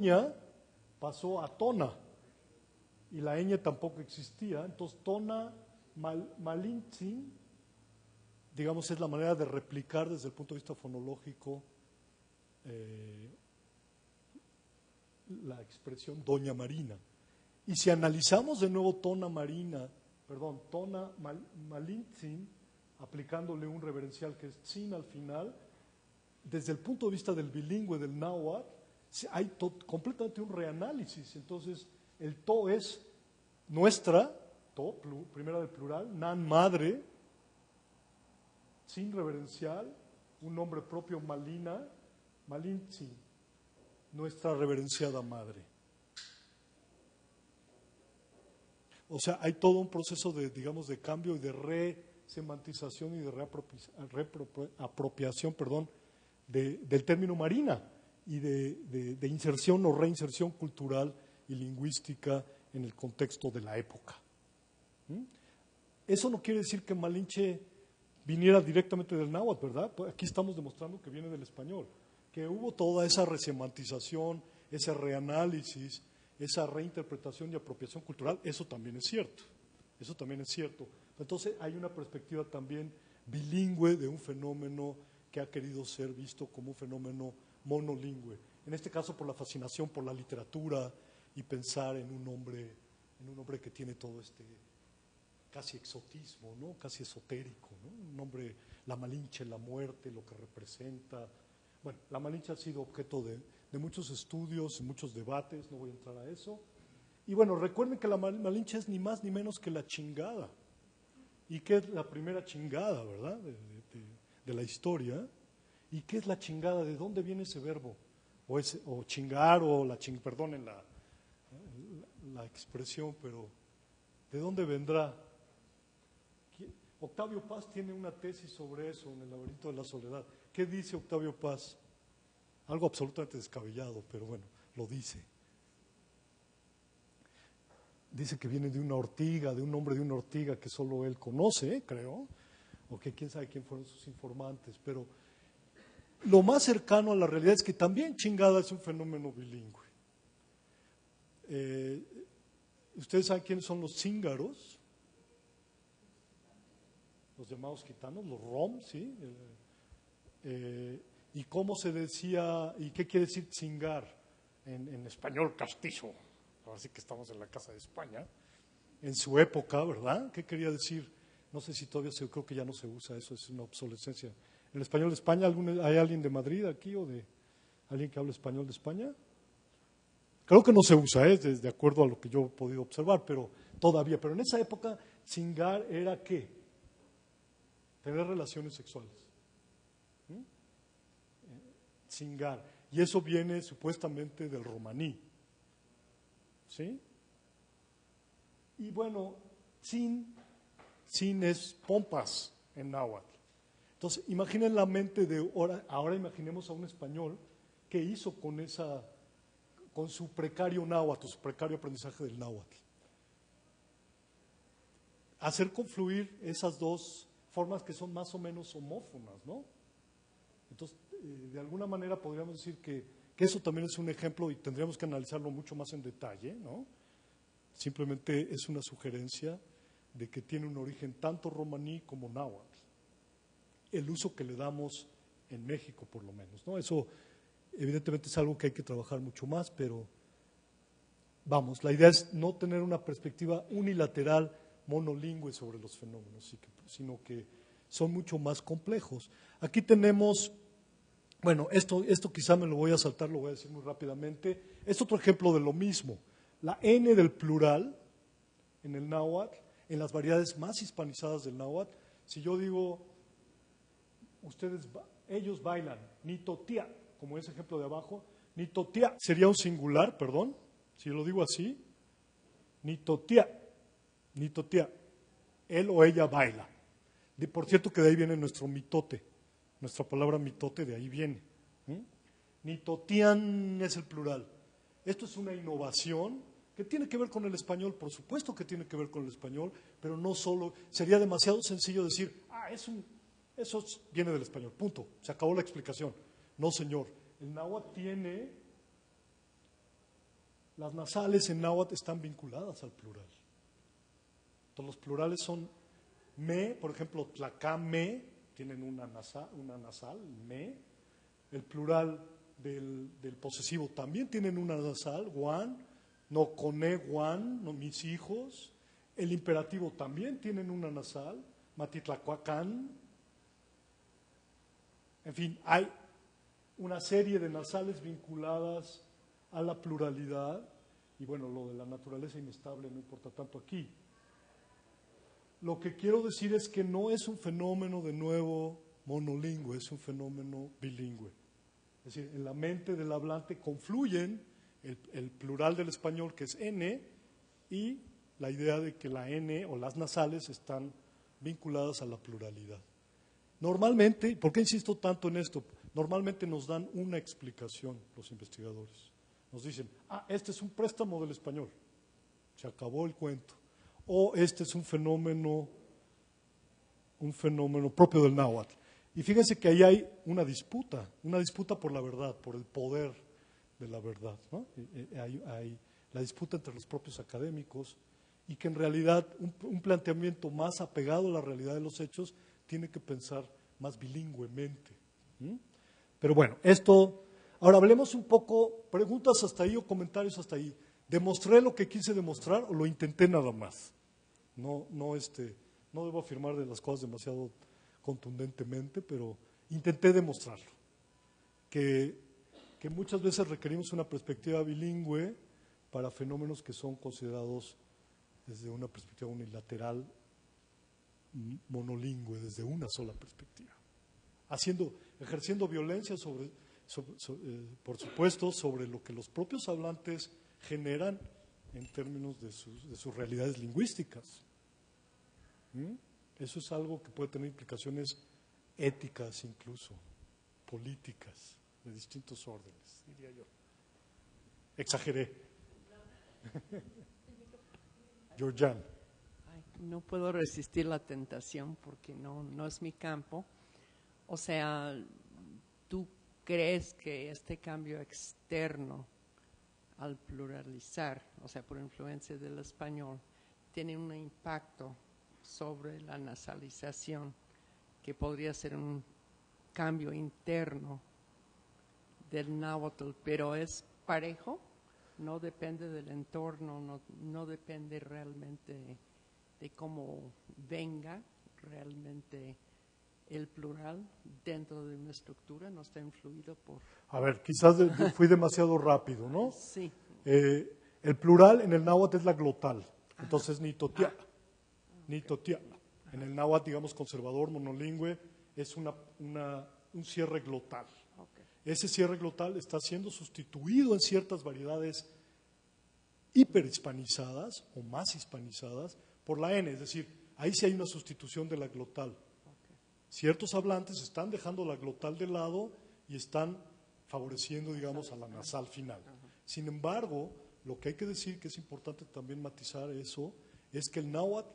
ñ pasó a tona y la ñ tampoco existía, entonces tona Malintzin, digamos, es la manera de replicar desde el punto de vista fonológico la expresión Doña Marina. Y si analizamos de nuevo tona Malintzin, aplicándole un reverencial que es Tzin al final, desde el punto de vista del bilingüe del náhuatl, hay completamente un reanálisis. Entonces, el to es nuestra, to, primera del plural, nan, madre, sin reverencial, un nombre propio, Malina, Malintzin, nuestra reverenciada madre. O sea, hay todo un proceso de, digamos, de cambio y de resemantización y de reapropiación, del término marina y de inserción o reinserción cultural y lingüística en el contexto de la época. Eso no quiere decir que Malinche viniera directamente del náhuatl, ¿verdad? Pues aquí estamos demostrando que viene del español, que hubo toda esa resemantización, ese reanálisis, esa reinterpretación y apropiación cultural. Eso también es cierto, eso también es cierto. Entonces hay una perspectiva también bilingüe de un fenómeno que ha querido ser visto como un fenómeno monolingüe, en este caso por la fascinación por la literatura y pensar en un hombre que tiene todo este casi exotismo, ¿no? Casi esotérico, ¿no? Un hombre, la Malinche, la muerte, lo que representa. Bueno, la Malinche ha sido objeto de muchos estudios, muchos debates, no voy a entrar a eso. Y bueno, recuerden que la Malinche es ni más ni menos que la chingada. ¿Y qué es la primera chingada, verdad? De la historia. ¿Y qué es la chingada? ¿De dónde viene ese verbo? O chingar, o perdonen la expresión, pero ¿de dónde vendrá? Octavio Paz tiene una tesis sobre eso en El laberinto de la soledad. ¿Qué dice Octavio Paz? Algo absolutamente descabellado, pero bueno, lo dice. Dice que viene de una ortiga, de un nombre de una ortiga que solo él conoce, creo, o que quién sabe quién fueron sus informantes, pero lo más cercano a la realidad es que también chingada es un fenómeno bilingüe. ¿Ustedes saben quiénes son los cíngaros? Los llamados gitanos, los rom, ¿sí? ¿Y cómo se decía, y qué quiere decir cingar en español castizo? Ahora sí que estamos en la Casa de España, en su época, ¿verdad? ¿Qué quería decir? No sé si todavía creo que ya no se usa, eso es una obsolescencia. ¿En el español de España hay alguien de Madrid aquí o de alguien que habla español de España? Creo que no se usa, de acuerdo a lo que yo he podido observar, pero todavía. Pero en esa época, cingar era ¿qué? Tener relaciones sexuales. Cingar. Y eso viene supuestamente del romaní. ¿Sí? Y bueno, sin es pompas en náhuatl. Entonces, imaginen la mente de ahora imaginemos a un español que hizo con su precario náhuatl, su precario aprendizaje del náhuatl. Hacer confluir esas dos formas que son más o menos homófonas, ¿no? Entonces, de alguna manera podríamos decir que eso también es un ejemplo y tendríamos que analizarlo mucho más en detalle, ¿no? Simplemente es una sugerencia de que tiene un origen tanto romaní como náhuatl. El uso que le damos en México, por lo menos, ¿no? Eso evidentemente es algo que hay que trabajar mucho más, pero vamos, la idea es no tener una perspectiva unilateral monolingüe sobre los fenómenos, sino que son mucho más complejos. Aquí tenemos, bueno, esto quizá me lo voy a saltar, lo voy a decir muy rápidamente. Es otro ejemplo de lo mismo. La N del plural en el náhuatl, en las variedades más hispanizadas del náhuatl, si yo digo, ellos bailan, nitotía, como ese ejemplo de abajo, nitotía sería un singular, perdón, si yo lo digo así, nitotía, él o ella baila. Por cierto que de ahí viene nuestro mitote, nuestra palabra mitote de ahí viene. Nitotían es el plural. Esto es una innovación que tiene que ver con el español, por supuesto que tiene que ver con el español, pero no solo, sería demasiado sencillo decir, eso viene del español, punto, se acabó la explicación. No, señor, el náhuatl tiene las nasales en náhuatl están vinculadas al plural. Entonces los plurales son me, por ejemplo, tlacame, tienen una nasal, me. El plural del posesivo también tienen una nasal, guan, no coné guan, no mis hijos. El imperativo también tienen una nasal, matitlacuacán. En fin, hay una serie de nasales vinculadas a la pluralidad, y bueno, lo de la naturaleza inestable no importa tanto aquí. Lo que quiero decir es que no es un fenómeno de nuevo monolingüe, es un fenómeno bilingüe. Es decir, en la mente del hablante confluyen el plural del español, que es N, y la idea de que la N o las nasales están vinculadas a la pluralidad. Normalmente, ¿por qué insisto tanto en esto? Normalmente nos dan una explicación los investigadores. Nos dicen, este es un préstamo del español, se acabó el cuento. O este es un fenómeno propio del náhuatl. Y fíjense que ahí hay una disputa por la verdad, por el poder de la verdad, ¿no? Hay la disputa entre los propios académicos, y que en realidad un planteamiento más apegado a la realidad de los hechos tiene que pensar más bilingüemente. Pero bueno, ahora hablemos un poco, preguntas hasta ahí o comentarios hasta ahí. ¿Demostré lo que quise demostrar o lo intenté nada más? No debo afirmar de las cosas demasiado contundentemente, pero intenté demostrarlo. Que muchas veces requerimos una perspectiva bilingüe para fenómenos que son considerados desde una perspectiva unilateral, monolingüe, desde una sola perspectiva. Ejerciendo violencia por supuesto, sobre lo que los propios hablantes generan en términos de sus realidades lingüísticas. Eso es algo que puede tener implicaciones éticas, incluso políticas, de distintos órdenes, diría yo. Exageré. Georgian. No puedo resistir la tentación porque no es mi campo. O sea, ¿tú crees que este cambio externo al pluralizar, o sea, por influencia del español, tiene un impacto sobre la nasalización que podría ser un cambio interno del náhuatl, pero es parejo? No depende del entorno, no depende realmente de cómo venga realmente el plural dentro de una estructura, no está influido por... A ver, quizás fui demasiado rápido, ¿no? Sí. El plural en el náhuatl es la glotal, entonces nitotia. Nitotia. En el náhuatl, digamos, conservador, monolingüe, es un cierre glotal. Okay. Ese cierre glotal está siendo sustituido en ciertas variedades hiperhispanizadas o más hispanizadas por la N, es decir, ahí sí hay una sustitución de la glotal. Okay. Ciertos hablantes están dejando la glotal de lado y están favoreciendo, digamos, a la nasal final. Sin embargo, lo que hay que decir, que es importante también matizar eso, es que el náhuatl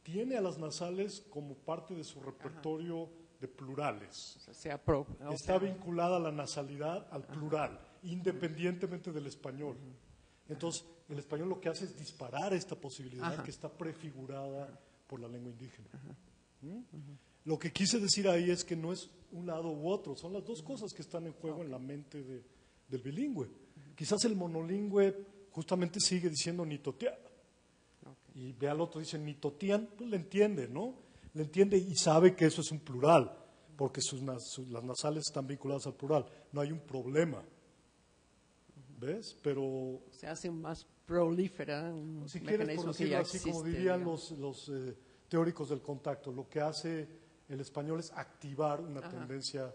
tiene a las nasales como parte de su repertorio de plurales. Está vinculada la nasalidad al plural, independientemente del español. Entonces, el español lo que hace es disparar esta posibilidad que está prefigurada por la lengua indígena. Lo que quise decir ahí es que no es un lado u otro, son las dos cosas que están en juego en la mente del bilingüe. Quizás el monolingüe justamente sigue diciendo nitotea. Y ve al otro, dice nitotian, pues le entiende, ¿no? Le entiende y sabe que eso es un plural, porque las nasales están vinculadas al plural. No hay un problema. ¿Ves? Pero... se hace más prolífera un si quieres, por decirlo así, existe, como dirían los teóricos del contacto, lo que hace el español es activar una tendencia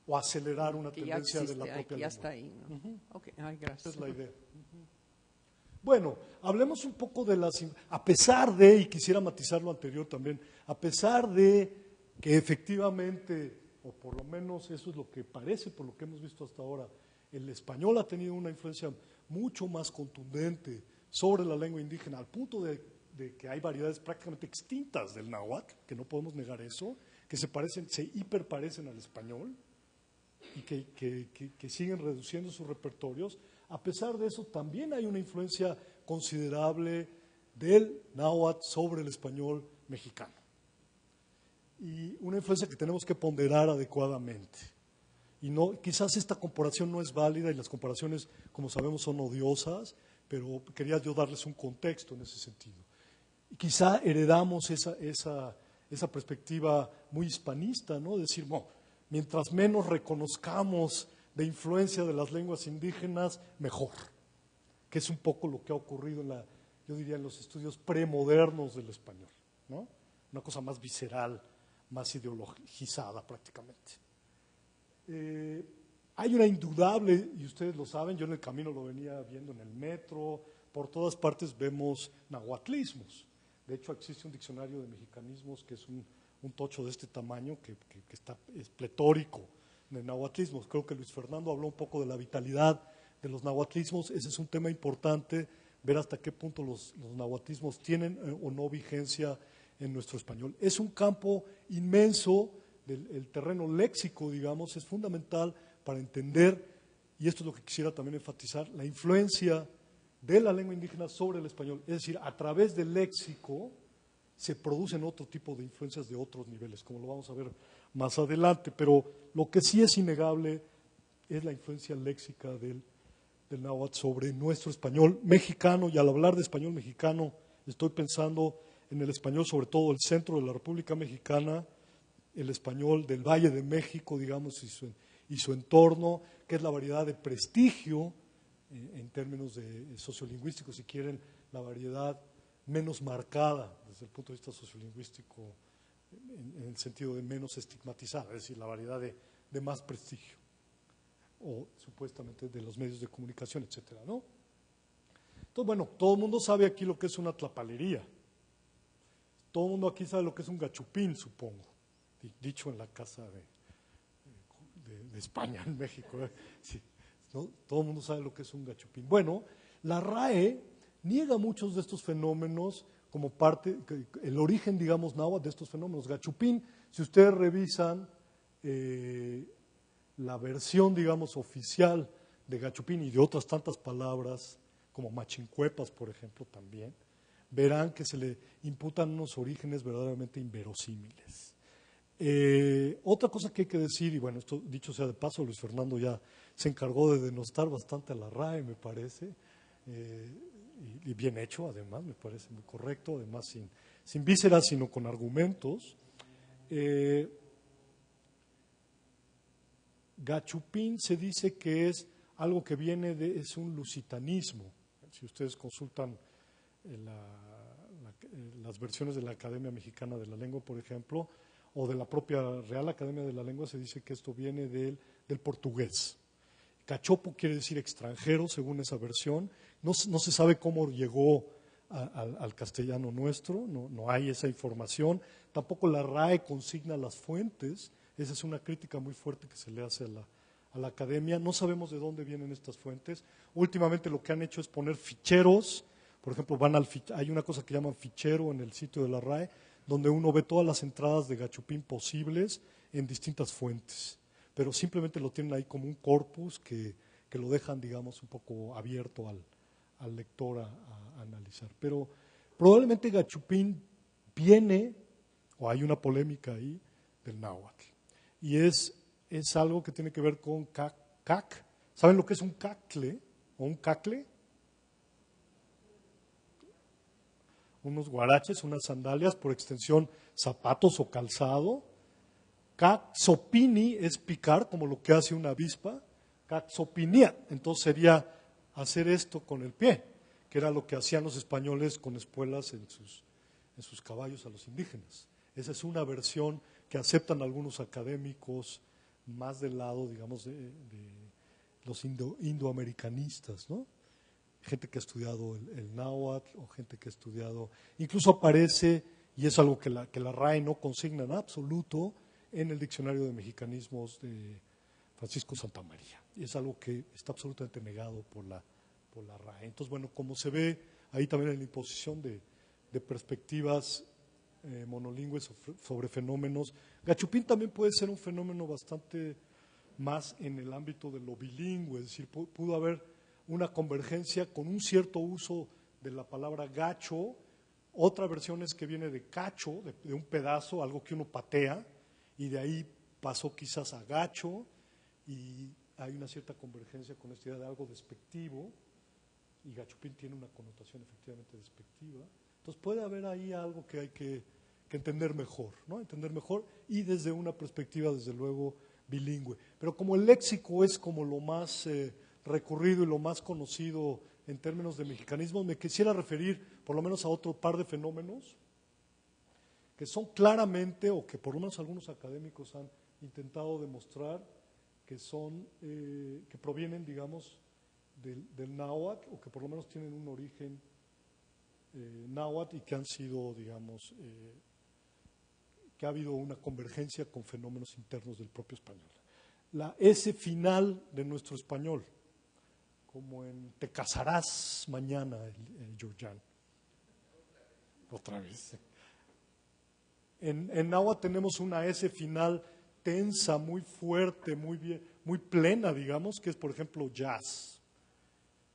o acelerar una tendencia de la propia lengua. Ya está ahí, ¿no? Okay. Ay, gracias. Esa es la idea. Bueno, hablemos un poco de a pesar de, y quisiera matizar lo anterior también, a pesar de que efectivamente, o por lo menos eso es lo que parece por lo que hemos visto hasta ahora, el español ha tenido una influencia mucho más contundente sobre la lengua indígena, al punto de que hay variedades prácticamente extintas del náhuatl, que no podemos negar eso, que se hiperparecen al español y que siguen reduciendo sus repertorios. A pesar de eso, también hay una influencia considerable del náhuatl sobre el español mexicano. Y una influencia que tenemos que ponderar adecuadamente. Y no, quizás esta comparación no es válida y las comparaciones, como sabemos, son odiosas, pero quería yo darles un contexto en ese sentido. Y quizá heredamos esa perspectiva muy hispanista, ¿no? Decir, bueno, mientras menos reconozcamos de influencia de las lenguas indígenas, mejor. Que es un poco lo que ha ocurrido yo diría, en los estudios premodernos del español, ¿no? Una cosa más visceral, más ideologizada prácticamente. Hay una indudable, y ustedes lo saben, yo en el camino lo venía viendo en el metro, por todas partes vemos nahuatlismos. De hecho, existe un diccionario de mexicanismos que es un tocho de este tamaño, que es pletórico de nahuatlismos. Creo que Luis Fernando habló un poco de la vitalidad de los nahuatlismos. Ese es un tema importante, ver hasta qué punto los nahuatlismos tienen o no vigencia en nuestro español. Es un campo inmenso, el terreno léxico, digamos, es fundamental para entender, y esto es lo que quisiera también enfatizar, la influencia de la lengua indígena sobre el español. Es decir, a través del léxico se producen otro tipo de influencias de otros niveles, como lo vamos a ver más adelante, pero lo que sí es innegable es la influencia léxica del náhuatl sobre nuestro español mexicano, y al hablar de español mexicano estoy pensando en el español sobre todo del centro de la República Mexicana, el español del Valle de México, digamos, y su entorno, que es la variedad de prestigio, en términos sociolingüísticos, si quieren, la variedad menos marcada desde el punto de vista sociolingüístico, en el sentido de menos estigmatizada, es decir, la variedad de más prestigio, o supuestamente de los medios de comunicación, etcétera, ¿no? Entonces, bueno, todo el mundo sabe aquí lo que es una tlapalería. Todo el mundo aquí sabe lo que es un gachupín, supongo, dicho en la casa de España, en México. Sí, ¿no? Todo el mundo sabe lo que es un gachupín. Bueno, la RAE niega muchos de estos fenómenos como parte, el origen, digamos, náhuatl de estos fenómenos. Gachupín, si ustedes revisan la versión, digamos, oficial de gachupín y de otras tantas palabras, como machincuepas, por ejemplo, también, verán que se le imputan unos orígenes verdaderamente inverosímiles. Otra cosa que hay que decir, y bueno, esto dicho sea de paso, Luis Fernando ya se encargó de denostar bastante a la RAE, me parece, y bien hecho además, me parece muy correcto, además sin vísceras, sino con argumentos. Gachupín se dice que es algo que viene es un lusitanismo. Si ustedes consultan las versiones de la Academia Mexicana de la Lengua, por ejemplo, o de la propia Real Academia de la Lengua, se dice que esto viene del portugués. Cachopo quiere decir extranjero, según esa versión. No se sabe cómo llegó al castellano nuestro, no hay esa información. Tampoco la RAE consigna las fuentes. Esa es una crítica muy fuerte que se le hace a la academia. No sabemos de dónde vienen estas fuentes. Últimamente lo que han hecho es poner ficheros. Por ejemplo, hay una cosa que llaman fichero en el sitio de la RAE, donde uno ve todas las entradas de gachupín posibles en distintas fuentes. Pero simplemente lo tienen ahí como un corpus que lo dejan, digamos, un poco abierto al lector a analizar. Pero probablemente gachupín viene, o hay una polémica ahí, del náhuatl. Y es algo que tiene que ver con cac. ¿Saben lo que es un cacle o un cacle? Unos guaraches, unas sandalias, por extensión zapatos o calzado. Caxopini es picar, como lo que hace una avispa. Caxopinía, entonces sería hacer esto con el pie, que era lo que hacían los españoles con espuelas en sus caballos a los indígenas. Esa es una versión que aceptan algunos académicos más del lado, digamos, de los indoamericanistas, ¿no? Gente que ha estudiado el náhuatl o gente que ha estudiado, incluso aparece, y es algo que la RAE no consigna en absoluto, en el Diccionario de Mexicanismos de Francisco Santamaría. Y es algo que está absolutamente negado por la RAE. Entonces, bueno, como se ve ahí también en la imposición de perspectivas monolingües sobre fenómenos, gachupín también puede ser un fenómeno bastante más en el ámbito de lo bilingüe, es decir, pudo haber una convergencia con un cierto uso de la palabra gacho. Otra versión es que viene de cacho, de un pedazo, algo que uno patea, y de ahí pasó quizás a gacho, y hay una cierta convergencia con esta idea de algo despectivo, y gachupín tiene una connotación efectivamente despectiva. Entonces puede haber ahí algo que hay que entender mejor, ¿no? Entender mejor, y desde una perspectiva, desde luego, bilingüe. Pero como el léxico es como lo más recurrido y lo más conocido en términos de mexicanismo, me quisiera referir por lo menos a otro par de fenómenos que son claramente, o que por lo menos algunos académicos han intentado demostrar que son, que provienen, digamos, del náhuatl, o que por lo menos tienen un origen náhuatl, y que han sido, digamos, que ha habido una convergencia con fenómenos internos del propio español. La S final de nuestro español, como en te casarás mañana, el Georgian. Otra vez. En náhuatl tenemos una S final tensa, muy fuerte, muy bien, muy plena, digamos, que es, por ejemplo, jazz.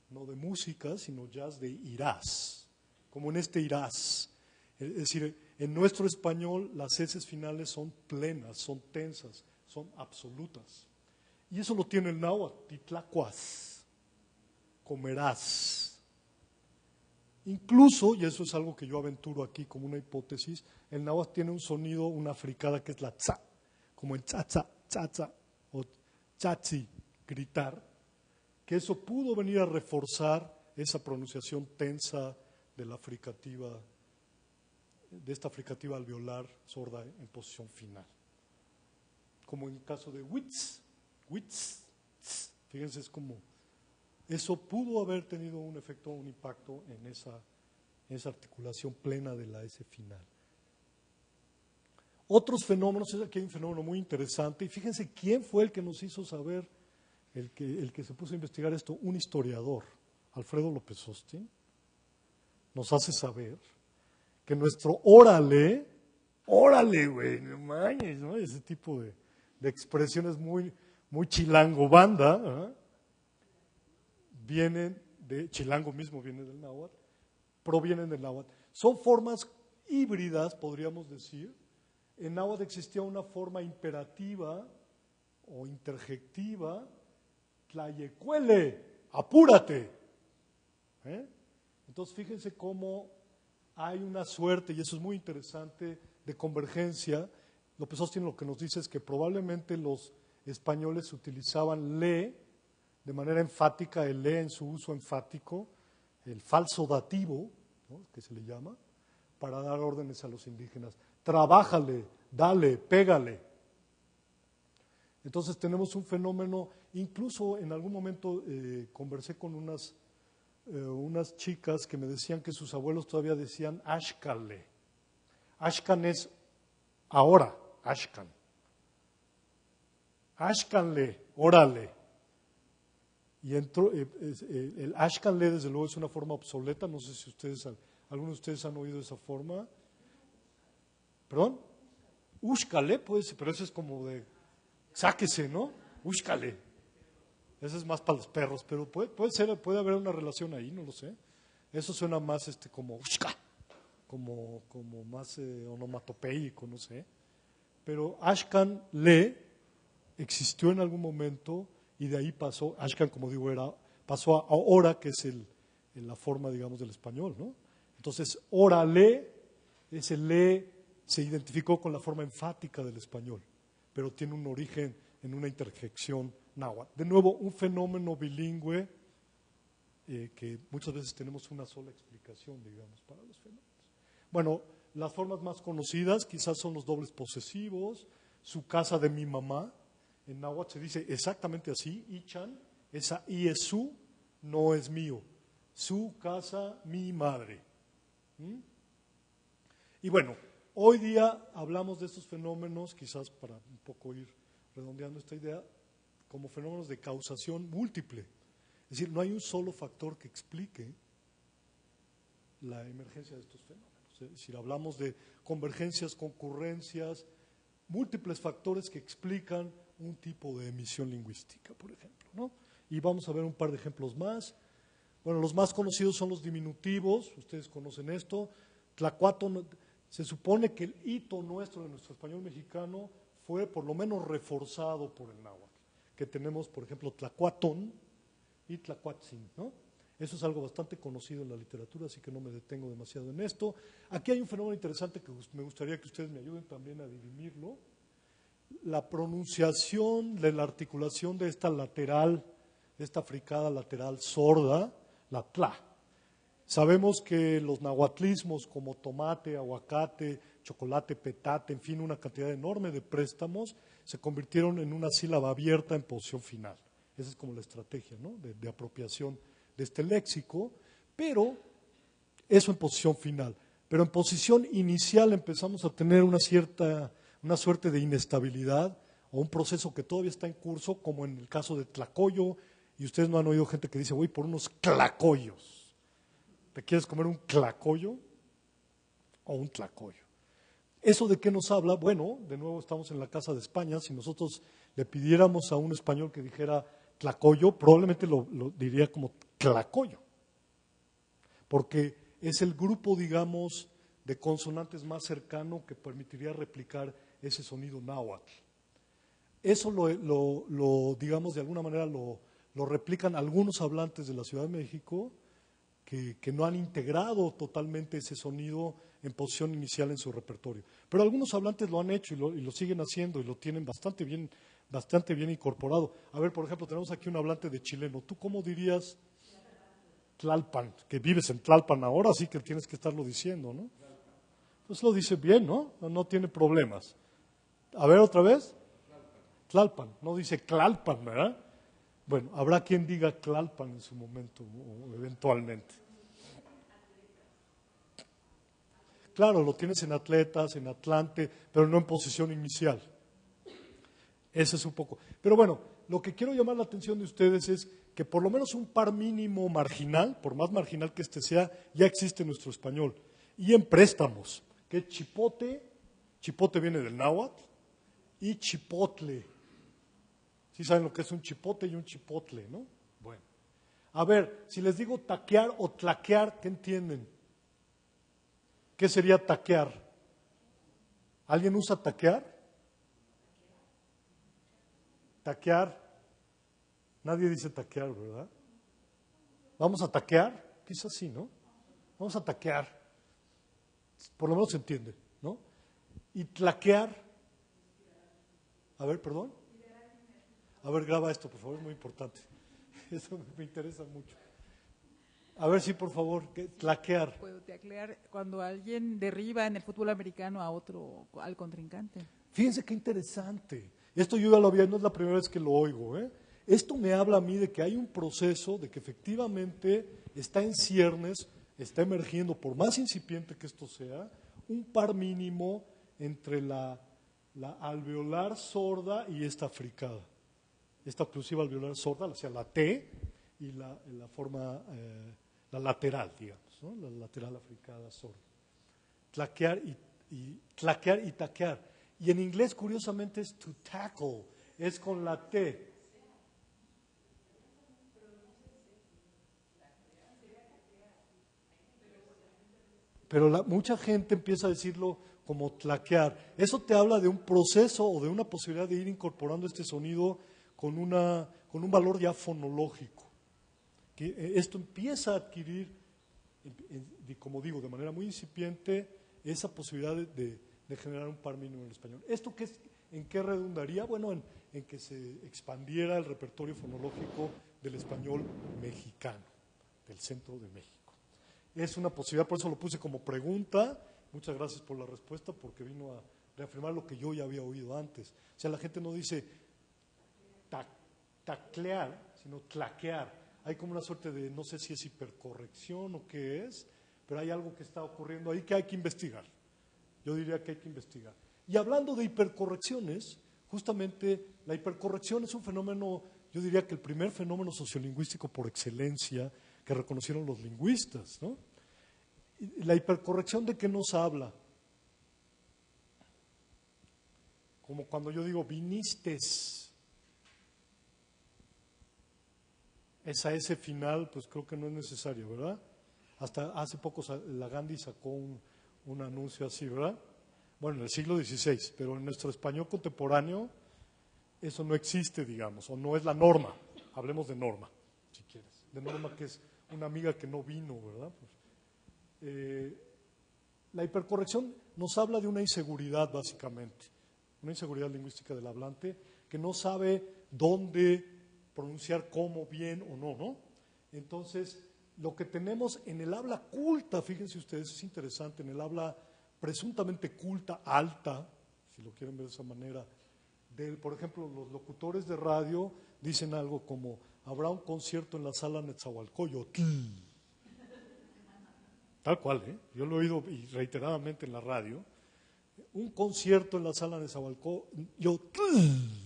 No de música, sino jazz de irás, como en este irás. Es decir, en nuestro español las S finales son plenas, son tensas, son absolutas. Y eso lo tiene el náhuatl, titlacuas, comerás. Incluso, y eso es algo que yo aventuro aquí como una hipótesis, el náhuatl tiene un sonido, una fricada que es la tza, como en tza, o chatzi, gritar, que eso pudo venir a reforzar esa pronunciación tensa de la fricativa, de esta fricativa alveolar sorda en posición final. Como en el caso de wits, tz, fíjense, es como, eso pudo haber tenido un efecto, un impacto en esa articulación plena de la S final. Otros fenómenos, aquí hay un fenómeno muy interesante, y fíjense quién fue el que nos hizo saber, el que se puso a investigar esto, un historiador, Alfredo López Austin, nos hace saber que nuestro órale, güey, no manches, ¿no? Ese tipo de expresiones muy, muy chilango banda, ¿eh? Vienen de, chilango mismo viene del náhuatl, provienen del náhuatl. Son formas híbridas, podríamos decir. En náhuatl existía una forma imperativa o interjectiva, tlayecuele, apúrate. Entonces fíjense cómo hay una suerte, y eso es muy interesante, de convergencia. López Austin lo que nos dice es que probablemente los españoles utilizaban le de manera enfática, el le en su uso enfático, el falso dativo, ¿no?, que se le llama, para dar órdenes a los indígenas. Trabájale, dale, pégale. Entonces tenemos un fenómeno, incluso en algún momento conversé con unas chicas que me decían que sus abuelos todavía decían ashkale. Ashkan es ahora, ashkan. Ashkanle, órale. Y entró, el ashkanle desde luego es una forma obsoleta, no sé si algunos de ustedes han oído esa forma. ¿Perdón? Úscale, pues, pero eso es como de, sáquese, ¿no? Úscale. Eso es más para los perros, pero puede haber una relación ahí, no lo sé. Eso suena más como ushka, como más onomatopeico, no sé. Pero ashkan le existió en algún momento y de ahí pasó, ashkan, como digo, pasó a ahora, que es la forma, digamos, del español, ¿no? Entonces, órale, ese le se identificó con la forma enfática del español, pero tiene un origen en una interjección náhuatl. De nuevo, un fenómeno bilingüe que muchas veces tenemos una sola explicación, digamos, para los fenómenos. Bueno, las formas más conocidas quizás son los dobles posesivos, su casa de mi mamá. En náhuatl se dice exactamente así, ichan, esa i es su, no es mío. Su casa, mi madre. Y bueno, hoy día hablamos de estos fenómenos, quizás para un poco ir redondeando esta idea, como fenómenos de causación múltiple. Es decir, no hay un solo factor que explique la emergencia de estos fenómenos. Es decir, hablamos de convergencias, concurrencias, múltiples factores que explican un tipo de emisión lingüística, por ejemplo, ¿no? y vamos a ver un par de ejemplos más. Bueno, los más conocidos son los diminutivos, ustedes conocen esto. Tlacuato, se supone que el hito nuestro, de nuestro español mexicano, fue por lo menos reforzado por el náhuatl, que tenemos, por ejemplo, tlacuatón y tlacuatzin, ¿no? Eso es algo bastante conocido en la literatura, así que no me detengo demasiado en esto. Aquí hay un fenómeno interesante que me gustaría que ustedes me ayuden también a dirimirlo. La pronunciación de la articulación de esta lateral, de esta fricada lateral sorda, la tla. Sabemos que los nahuatlismos como tomate, aguacate, chocolate, petate, en fin, una cantidad enorme de préstamos, se convirtieron en una sílaba abierta en posición final. Esa es como la estrategia, ¿no?, de apropiación de este léxico, pero eso en posición final. Pero en posición inicial empezamos a tener una suerte de inestabilidad o un proceso que todavía está en curso, como en el caso de tlacoyo, y ustedes no han oído gente que dice, voy por unos tlacoyos. ¿Te quieres comer un tlacoyo o un tlacoyo? ¿Eso de qué nos habla? Bueno, de nuevo estamos en la Casa de España. Si nosotros le pidiéramos a un español que dijera tlacoyo, probablemente lo diría como tlacoyo, porque es el grupo, digamos, de consonantes más cercano que permitiría replicar ese sonido náhuatl. Eso digamos, de alguna manera lo replican algunos hablantes de la Ciudad de México que no han integrado totalmente ese sonido en posición inicial en su repertorio. Pero algunos hablantes lo han hecho y lo siguen haciendo y lo tienen bastante bien incorporado. A ver, por ejemplo, tenemos aquí un hablante de chileno. ¿Tú cómo dirías Tlalpan? Que vives en Tlalpan ahora, sí que tienes que estarlo diciendo, ¿no? Pues lo dice bien, ¿no? No tiene problemas. A ver, otra vez. Tlalpan, no dice Tlalpan, ¿verdad? Bueno, habrá quien diga Tlalpan en su momento o eventualmente. Claro, lo tienes en atletas, en Atlante, pero no en posición inicial. Ese es un poco. Pero bueno, lo que quiero llamar la atención de ustedes es que por lo menos un par mínimo marginal, por más marginal que este sea, ya existe en nuestro español. Y en préstamos, que chipote viene del náhuatl, y chipotle. ¿Sí saben lo que es un chipote y un chipotle, no? Bueno. A ver, si les digo taquear o tlaquear, ¿qué entienden? ¿Qué sería taquear? ¿Alguien usa taquear? Taquear. Nadie dice taquear, ¿verdad? ¿Vamos a taquear? Quizás sí, ¿no? Vamos a taquear. Por lo menos se entiende, ¿no? Y tlaquear. A ver, perdón. A ver, graba esto, por favor, es muy importante. Eso me interesa mucho. A ver si, por favor, tlaquear. Puedo taclear cuando alguien derriba en el fútbol americano a otro, al contrincante. Fíjense qué interesante. Esto yo ya lo había, no es la primera vez que lo oigo, ¿eh? Esto me habla a mí de que hay un proceso, de que efectivamente está en ciernes, está emergiendo, por más incipiente que esto sea, un par mínimo entre la alveolar sorda y esta fricada. Esta oclusiva alveolar sorda, o sea, la T y la forma, la lateral, digamos, ¿no? La lateral africada sorda. Tlaquear y taquear. Y en inglés, curiosamente, es to tackle, es con la T. Pero mucha gente empieza a decirlo como tlaquear. Eso te habla de un proceso o de una posibilidad de ir incorporando este sonido con un valor ya fonológico. Que esto empieza a adquirir, como digo, de manera muy incipiente, esa posibilidad de generar un par mínimo en el español. ¿Esto en qué redundaría? Bueno, en que se expandiera el repertorio fonológico del español mexicano, del centro de México. Es una posibilidad, por eso lo puse como pregunta. Muchas gracias por la respuesta, porque vino a reafirmar lo que yo ya había oído antes. O sea, la gente no dice taclear, sino tlaquear. Hay como una suerte de, no sé si es hipercorrección o qué es, pero hay algo que está ocurriendo ahí que hay que investigar. Yo diría que hay que investigar. Y hablando de hipercorrecciones, justamente la hipercorrección es un fenómeno, yo diría que el primer fenómeno sociolingüístico por excelencia que reconocieron los lingüistas, ¿no? ¿La hipercorrección de qué nos habla? Como cuando yo digo vinistes. esa S final, pues creo que no es necesario, ¿verdad? Hasta hace poco la Gandhi sacó un anuncio así, ¿verdad? Bueno, en el siglo XVI, pero en nuestro español contemporáneo eso no existe, digamos, o no es la norma. Hablemos de norma, si quieres. De norma, que es una amiga que no vino, ¿verdad? Pues, la hipercorrección nos habla de una inseguridad, básicamente, una inseguridad lingüística del hablante que no sabe dónde pronunciar cómo, bien o no, ¿no? Entonces, lo que tenemos en el habla culta, fíjense ustedes, es interesante, en el habla presuntamente culta, alta, si lo quieren ver de esa manera, por ejemplo, los locutores de radio dicen algo como, habrá un concierto en la sala Netzahualcóyotl. Tal cual, ¿eh? Yo lo he oído y reiteradamente en la radio. Un concierto en la sala Netzahualcóyotl,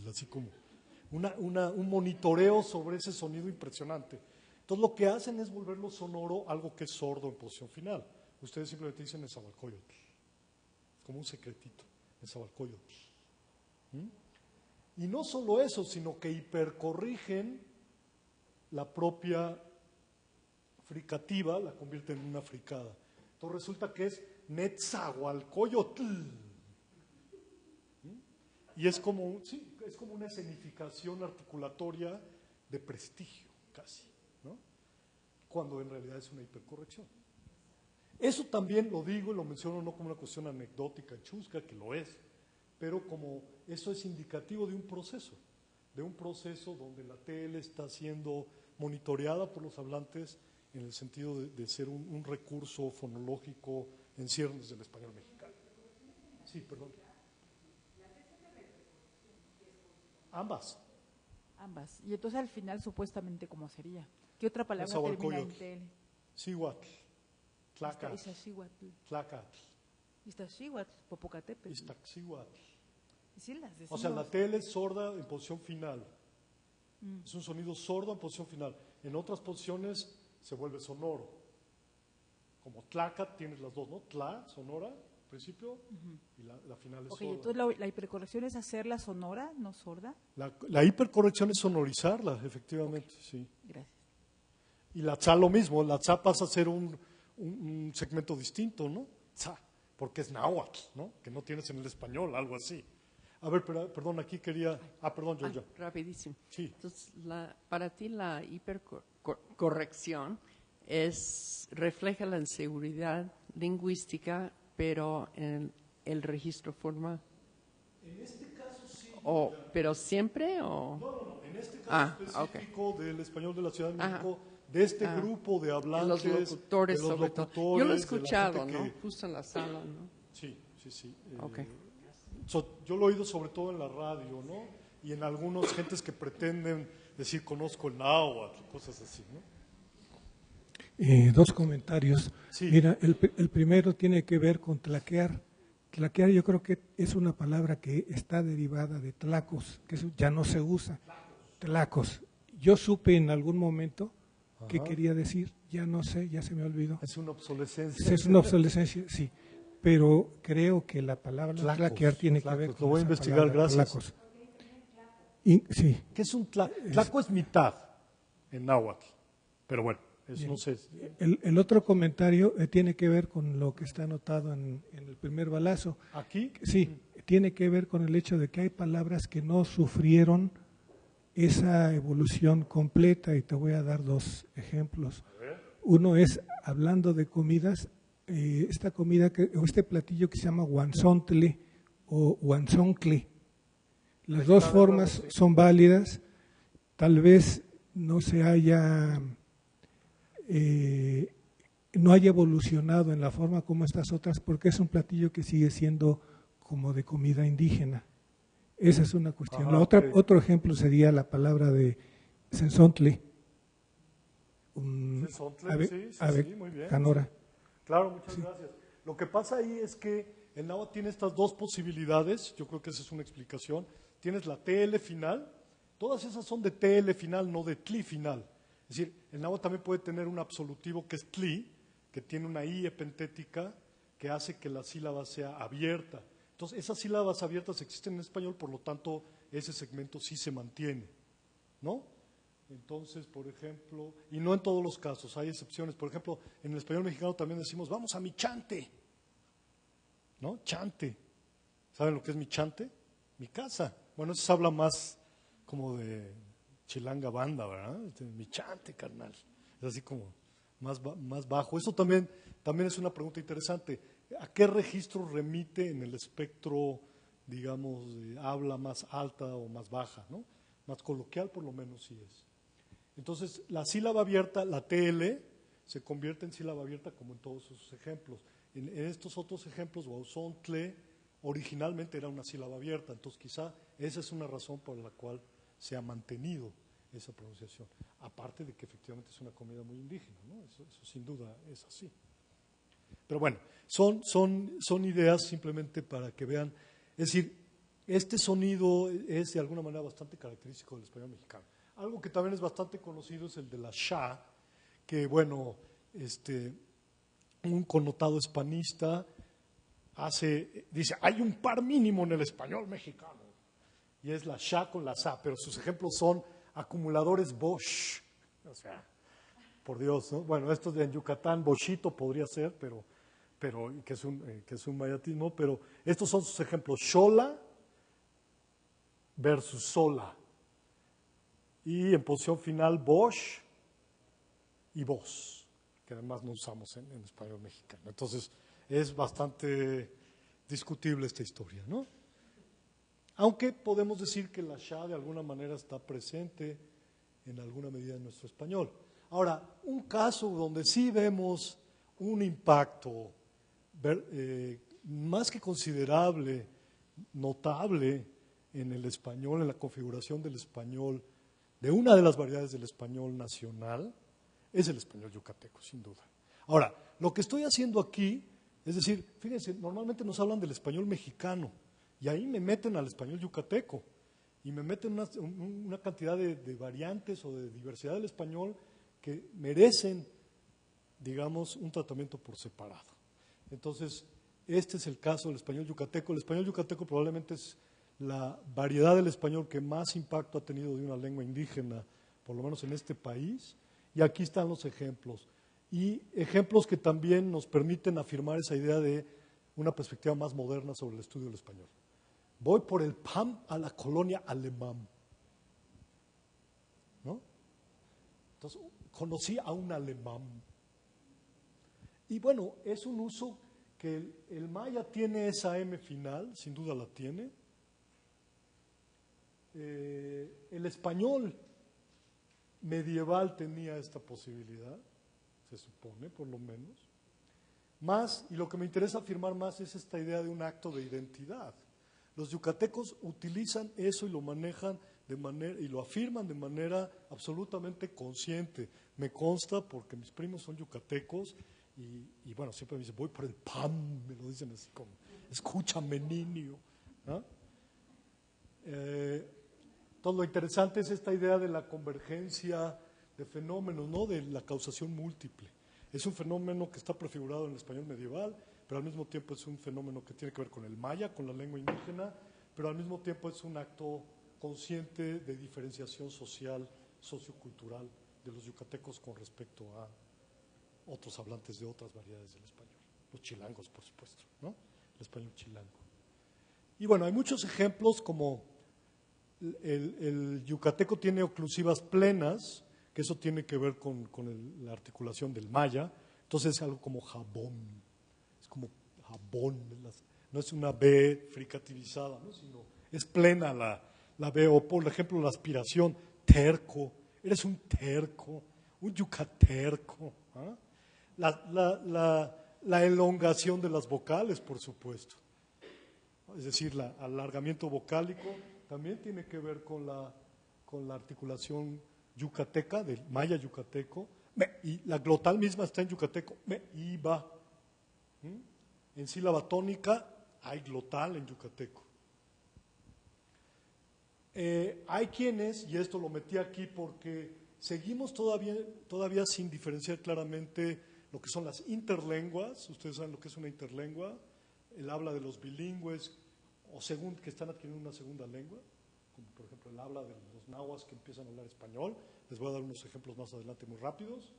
así como un monitoreo sobre ese sonido impresionante. Entonces lo que hacen es volverlo sonoro, algo que es sordo en posición final. Ustedes simplemente dicen Netzahualcóyotl, como un secretito, Netzahualcóyotl. Y no solo eso, sino que hipercorrigen la propia fricativa, la convierten en una fricada. Entonces resulta que es Netzahualcóyotl. Y es como, sí, es como una escenificación articulatoria de prestigio, casi, ¿no? Cuando en realidad es una hipercorrección. Eso también lo digo y lo menciono no como una cuestión anecdótica, chusca, que lo es, pero como eso es indicativo de un proceso donde la TL está siendo monitoreada por los hablantes en el sentido de ser un recurso fonológico en ciernes del español mexicano. Sí, perdón. Ambas. Ambas. Y entonces al final supuestamente ¿cómo sería? ¿Qué otra palabra termina en TL? Cihuatl, Tlacatl, Iztaccíhuatl. Tlacatl, Iztaccíhuatl, Popocatépetl. Iztaccíhuatl. Sí, las decimos. O sea, la TL es sorda en posición final. Es un sonido sordo en posición final. En otras posiciones se vuelve sonoro. Como Tlacatl tienes las dos, ¿no? Tla, sonora, al principio, y la final es sorda. Entonces la hipercorrección es hacerla sonora, no sorda. La hipercorrección es sonorizarla, efectivamente, sí. Gracias. Y la tsa lo mismo, la tsa pasa a ser un segmento distinto, ¿no? Tsa, porque es náhuatl, ¿no? Que no tienes en el español, algo así. A ver, perdón, aquí quería... perdón, Georgia. Rapidísimo. Sí. Entonces, para ti la hipercorrección refleja la inseguridad lingüística, pero en el registro formal. En este caso sí. ¿Pero siempre o...? No. En este caso específico del español de la Ciudad de México, de este grupo de hablantes, los locutores, de los sobre todo. locutores, Yo lo he escuchado, de la ¿no? gente Justo en la sala, ¿no? Sí. Okay. Yo lo he oído sobre todo en la radio, ¿no? Y en algunas gentes que pretenden decir conozco el náhuatl, cosas así, ¿no? Dos comentarios. Sí. Mira, el primero tiene que ver con tlaquear. Tlaquear yo creo que es una palabra que está derivada de tlacos, que eso ya no se usa. Tlacos. Yo supe en algún momento qué quería decir, ya no sé, ya se me olvidó. Es una obsolescencia. Es una obsolescencia, sí. Pero creo que la palabra Tlacos, tlaquear tiene que ver con lo voy a esa investigar, palabra, gracias. tlacos. Sí. ¿Qué es un tlaco? Tlaco es mitad en náhuatl, pero bueno, eso no sé. El otro comentario tiene que ver con lo que está anotado en el primer balazo. ¿Aquí? Sí, tiene que ver con el hecho de que hay palabras que no sufrieron esa evolución completa y te voy a dar dos ejemplos. Uno es, hablando de comidas, esta comida o este platillo que se llama guanzontle o guanzoncle. Las dos formas son válidas, tal vez no haya evolucionado en la forma como estas otras, porque es un platillo que sigue siendo como de comida indígena. Esa es una cuestión. Otro ejemplo sería la palabra de sensontle. Sí, muy bien. Canora. Claro, muchas gracias. Lo que pasa ahí es que el náhuatl tiene estas dos posibilidades, yo creo que esa es una explicación. Tienes la TL final, todas esas son de TL final, no de tli final. Es decir, el náhuatl también puede tener un absolutivo que es tli, que tiene una i epentética que hace que la sílaba sea abierta. Entonces, esas sílabas abiertas existen en español, por lo tanto, ese segmento sí se mantiene, ¿no? Entonces, por ejemplo, y no en todos los casos, hay excepciones. Por ejemplo, en el español mexicano también decimos, vamos a mi chante, ¿no? Chante. ¿Saben lo que es mi chante? Mi casa. Bueno, eso se habla más como de chilanga banda, ¿verdad? Mi chante, carnal. Es así como más bajo. Eso también es una pregunta interesante. ¿A qué registro remite en el espectro, digamos, de habla más alta o más baja, ¿no? Más coloquial por lo menos sí es. Entonces, la sílaba abierta, la TL, se convierte en sílaba abierta como en todos sus ejemplos. En estos otros ejemplos, Huauzontle, originalmente era una sílaba abierta, entonces quizá esa es una razón por la cual se ha mantenido esa pronunciación. Aparte de que efectivamente es una comida muy indígena, ¿no? Eso sin duda es así. Pero bueno, son ideas simplemente para que vean, es decir, este sonido es de alguna manera bastante característico del español mexicano. Algo que también es bastante conocido es el de la sha, que bueno, un connotado hispanista dice, hay un par mínimo en el español mexicano, y es la sha con la sa, pero sus ejemplos son acumuladores Bosch, o sea, por Dios, ¿no? Bueno, esto en Yucatán, Boschito podría ser, pero que es un mayatismo, pero estos son sus ejemplos, Xola versus Sola, y en posición final Bosch y Vos, que además no usamos en español mexicano. Entonces, es bastante discutible esta historia, ¿no? Aunque podemos decir que la sha de alguna manera está presente en alguna medida en nuestro español. Ahora, un caso donde sí vemos un impacto más que considerable, notable en el español, en la configuración del español, de una de las variedades del español nacional, es el español yucateco, sin duda. Ahora, lo que estoy haciendo aquí, es decir, fíjense, normalmente nos hablan del español mexicano, y ahí me meten al español yucateco, y me meten una cantidad de variantes o de diversidad del español que merecen, digamos, un tratamiento por separado. Entonces, este es el caso del español yucateco. El español yucateco probablemente es la variedad del español que más impacto ha tenido de una lengua indígena, por lo menos en este país, y aquí están los ejemplos. Y ejemplos que también nos permiten afirmar esa idea de una perspectiva más moderna sobre el estudio del español. Voy por el PAM a la colonia alemán, ¿no? Entonces, conocí a un alemán. Y bueno, es un uso que el maya tiene esa M final, sin duda la tiene. El español medieval tenía esta posibilidad, se supone, por lo menos. Más, y lo que me interesa afirmar más es esta idea de un acto de identidad. Los yucatecos utilizan eso y lo manejan de manera, y lo afirman de manera absolutamente consciente. Me consta porque mis primos son yucatecos y bueno, siempre me dicen, voy por el pan, me lo dicen así como, escúchame niño, ¿no? Entonces lo interesante es esta idea de la convergencia de fenómenos, ¿no? De la causación múltiple. Es un fenómeno que está prefigurado en el español medieval, pero al mismo tiempo es un fenómeno que tiene que ver con el maya, con la lengua indígena, pero al mismo tiempo es un acto consciente de diferenciación social, sociocultural de los yucatecos con respecto a otros hablantes de otras variedades del español. Los chilangos, por supuesto, ¿no? El español chilango. Y bueno, hay muchos ejemplos como el yucateco tiene oclusivas plenas, que eso tiene que ver con la articulación del maya, entonces es algo como jabón, es como jabón, no es una B fricativizada, ¿no? Sino es plena la B, o por ejemplo la aspiración, terco, eres un terco, un yucaterco, ¿ah? La elongación de las vocales, por supuesto, es decir, el alargamiento vocálico también tiene que ver con la articulación yucateca, del maya yucateco, y la glotal misma está en yucateco, me iba. En sílaba tónica hay glotal en yucateco. Hay quienes, y esto lo metí aquí porque seguimos todavía sin diferenciar claramente lo que son las interlenguas. Ustedes saben lo que es una interlengua, el habla de los bilingües o que están adquiriendo una segunda lengua, como por ejemplo el habla de los nahuas que empiezan a hablar español, Les voy a dar unos ejemplos más adelante muy rápidos.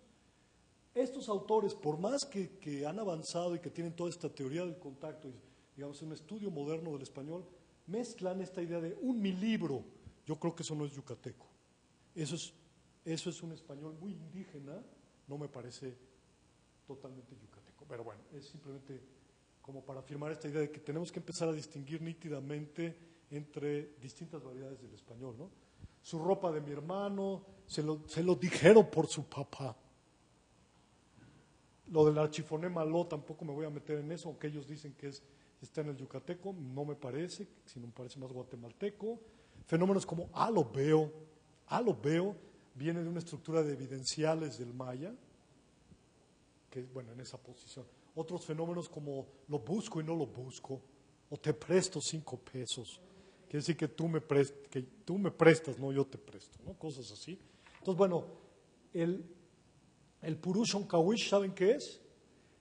Estos autores, por más que han avanzado y que tienen toda esta teoría del contacto, y digamos, un estudio moderno del español, mezclan esta idea de un mi libro. Yo creo que eso no es yucateco. Eso es un español muy indígena, no me parece totalmente yucateco. Pero bueno, es simplemente como para afirmar esta idea de que tenemos que empezar a distinguir nítidamente entre distintas variedades del español, ¿no? Su ropa de mi hermano, se lo dijeron por su papá. Lo del archifonema lo tampoco me voy a meter en eso, aunque ellos dicen que está en el yucateco, no me parece, sino me parece más guatemalteco. Fenómenos como lo veo, viene de una estructura de evidenciales del maya, que bueno, en esa posición. Otros fenómenos como lo busco y no lo busco, o te presto 5 pesos, quiere decir que tú me prestas, no yo te presto, ¿no? Cosas así. Entonces, bueno, el Purushon Kawish, ¿saben qué es?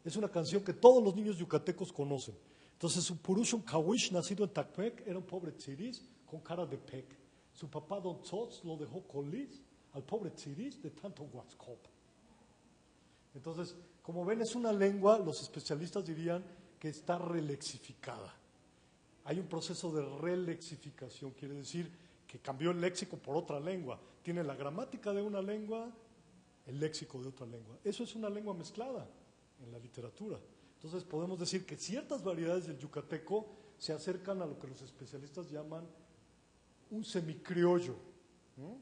Es una canción que todos los niños yucatecos conocen. Entonces, su Purushon Kawish, nacido en Tacpec, era un pobre tziris con cara de pec. Su papá, Don Tzotz, lo dejó colis al pobre tziris de tanto huascop. Entonces, como ven, es una lengua, los especialistas dirían que está relexificada. Hay un proceso de relexificación, quiere decir que cambió el léxico por otra lengua. Tiene la gramática de una lengua, el léxico de otra lengua. Eso es una lengua mezclada en la literatura. Entonces podemos decir que ciertas variedades del yucateco se acercan a lo que los especialistas llaman un semicriollo, ¿no?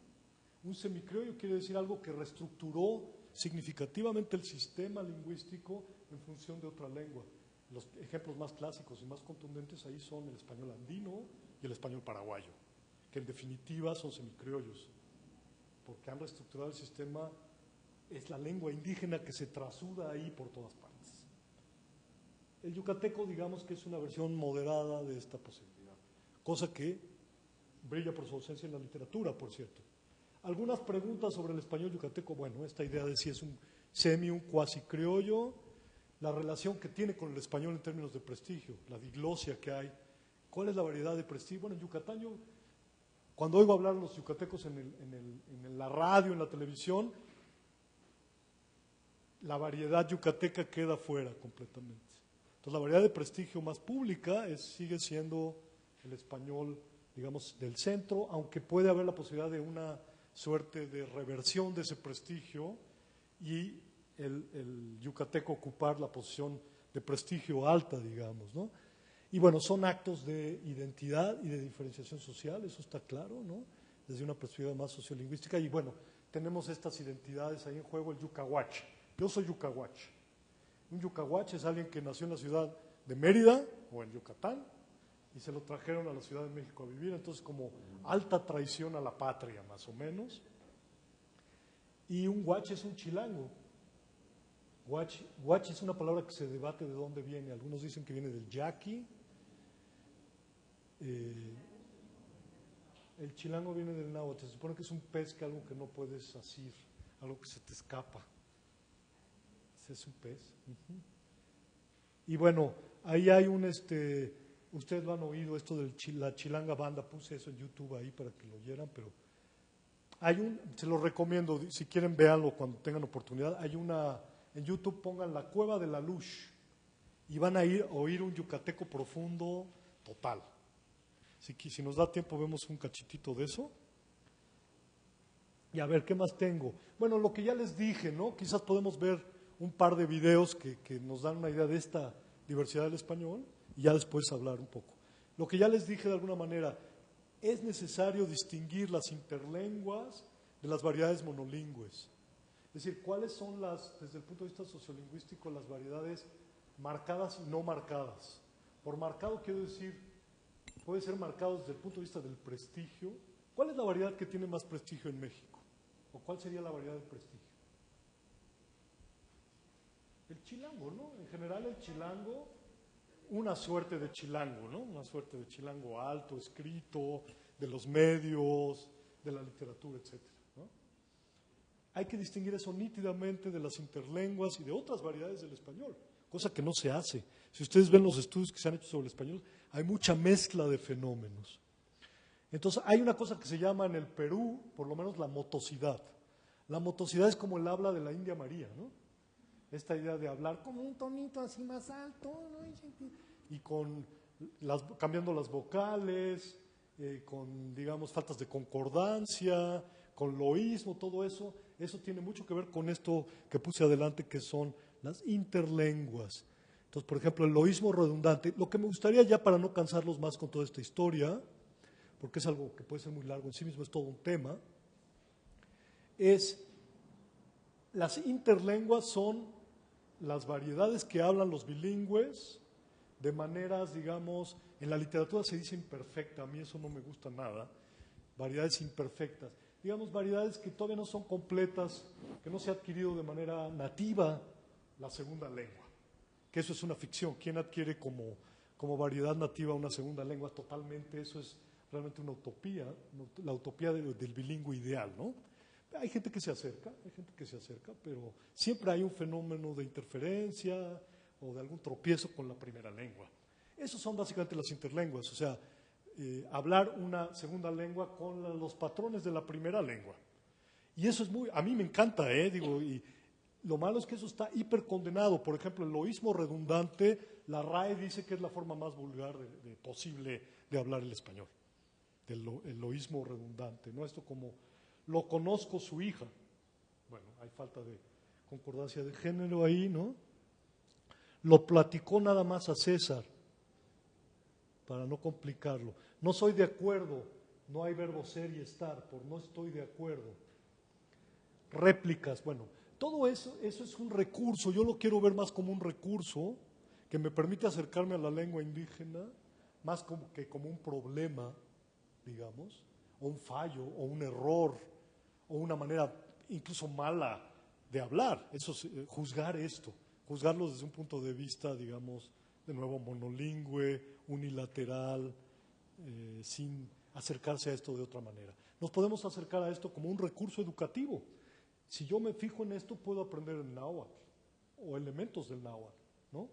Un semicriollo quiere decir algo que reestructuró significativamente el sistema lingüístico en función de otra lengua. Los ejemplos más clásicos y más contundentes ahí son el español andino y el español paraguayo, que en definitiva son semicriollos, porque han reestructurado el sistema. Es la lengua indígena que se trasuda ahí por todas partes. El yucateco, digamos que es una versión moderada de esta posibilidad, cosa que brilla por su ausencia en la literatura, por cierto. Algunas preguntas sobre el español yucateco, bueno, esta idea de si es un un cuasi criollo, la relación que tiene con el español en términos de prestigio, la diglosia que hay, cuál es la variedad de prestigio. Bueno, en Yucatán cuando oigo hablar a los yucatecos en la radio, en la televisión, la variedad yucateca queda fuera completamente. Entonces, la variedad de prestigio más pública sigue siendo el español, digamos, del centro, aunque puede haber la posibilidad de una suerte de reversión de ese prestigio y el yucateco ocupar la posición de prestigio alta, digamos, ¿no? Y bueno, son actos de identidad y de diferenciación social, eso está claro, ¿no? Desde una perspectiva más sociolingüística. Y bueno, tenemos estas identidades ahí en juego, el yucahuach. Yo soy yucahuach. Un yucahuach es alguien que nació en la ciudad de Mérida o en Yucatán y se lo trajeron a la Ciudad de México a vivir, entonces como alta traición a la patria, más o menos. Y un huach es un chilango. Huach es una palabra que se debate de dónde viene. Algunos dicen que viene del yaqui. El chilango viene del náhuatl. Se supone que es un pez, que algo que no puedes asir, algo que se te escapa. Ese es un pez. Y bueno, ahí hay ustedes lo han oído, esto de la chilanga banda, puse eso en YouTube ahí para que lo oyeran, pero se lo recomiendo, si quieren véanlo cuando tengan oportunidad. En YouTube pongan La Cueva de la Luz y van a oír un yucateco profundo total. Si nos da tiempo vemos un cachitito de eso. Y a ver, ¿qué más tengo? Bueno, lo que ya les dije, ¿no? Quizás podemos ver un par de videos que nos dan una idea de esta diversidad del español y ya después hablar un poco. Lo que ya les dije de alguna manera, es necesario distinguir las interlenguas de las variedades monolingües. Es decir, ¿cuáles son desde el punto de vista sociolingüístico, las variedades marcadas y no marcadas? Por marcado quiero decir, puede ser marcado desde el punto de vista del prestigio. ¿Cuál es la variedad que tiene más prestigio en México? ¿O cuál sería la variedad del prestigio? El chilango, ¿no? En general el chilango, una suerte de chilango, ¿no? Una suerte de chilango alto, escrito, de los medios, de la literatura, etcétera, ¿no? Hay que distinguir eso nítidamente de las interlenguas y de otras variedades del español, cosa que no se hace. Si ustedes ven los estudios que se han hecho sobre el español, hay mucha mezcla de fenómenos. Entonces, hay una cosa que se llama en el Perú, por lo menos la motosidad. La motosidad es como el habla de la India María, ¿no? Esta idea de hablar como un tonito así más alto, ¿no? Y cambiando las vocales, con, digamos, faltas de concordancia, con loísmo, todo eso. Eso tiene mucho que ver con esto que puse adelante, que son las interlenguas. Entonces, por ejemplo, el loísmo redundante. Lo que me gustaría, ya para no cansarlos más con toda esta historia, porque es algo que puede ser muy largo en sí mismo, es todo un tema, es las interlenguas son las variedades que hablan los bilingües de maneras, digamos, en la literatura se dice imperfecta, a mí eso no me gusta nada, variedades imperfectas, digamos variedades que todavía no son completas, que no se ha adquirido de manera nativa la segunda lengua, que eso es una ficción. ¿Quién adquiere como variedad nativa una segunda lengua? Totalmente, eso es realmente una utopía, la utopía del bilingüe ideal, ¿no? Hay gente que se acerca, pero siempre hay un fenómeno de interferencia o de algún tropiezo con la primera lengua. Esos son básicamente las interlenguas, o sea, hablar una segunda lengua con los patrones de la primera lengua. Y eso es a mí me encanta, digo, y lo malo es que eso está hipercondenado. Por ejemplo, el loísmo redundante, la RAE dice que es la forma más vulgar posible de hablar el español, el loísmo redundante, ¿no? Esto como lo conozco su hija. Bueno, hay falta de concordancia de género ahí, ¿no? Lo platicó nada más a César, para no complicarlo. No soy de acuerdo, no hay verbo ser y estar, por no estoy de acuerdo. Réplicas, bueno, todo eso es un recurso, yo lo quiero ver más como un recurso que me permite acercarme a la lengua indígena, más que como un problema, digamos, o un fallo, o un error, o una manera incluso mala de hablar. Eso es juzgarlo desde un punto de vista, digamos, de nuevo monolingüe, unilateral, sin acercarse a esto de otra manera. Nos podemos acercar a esto como un recurso educativo. Si yo me fijo en esto, puedo aprender el náhuatl o elementos del náhuatl, ¿no?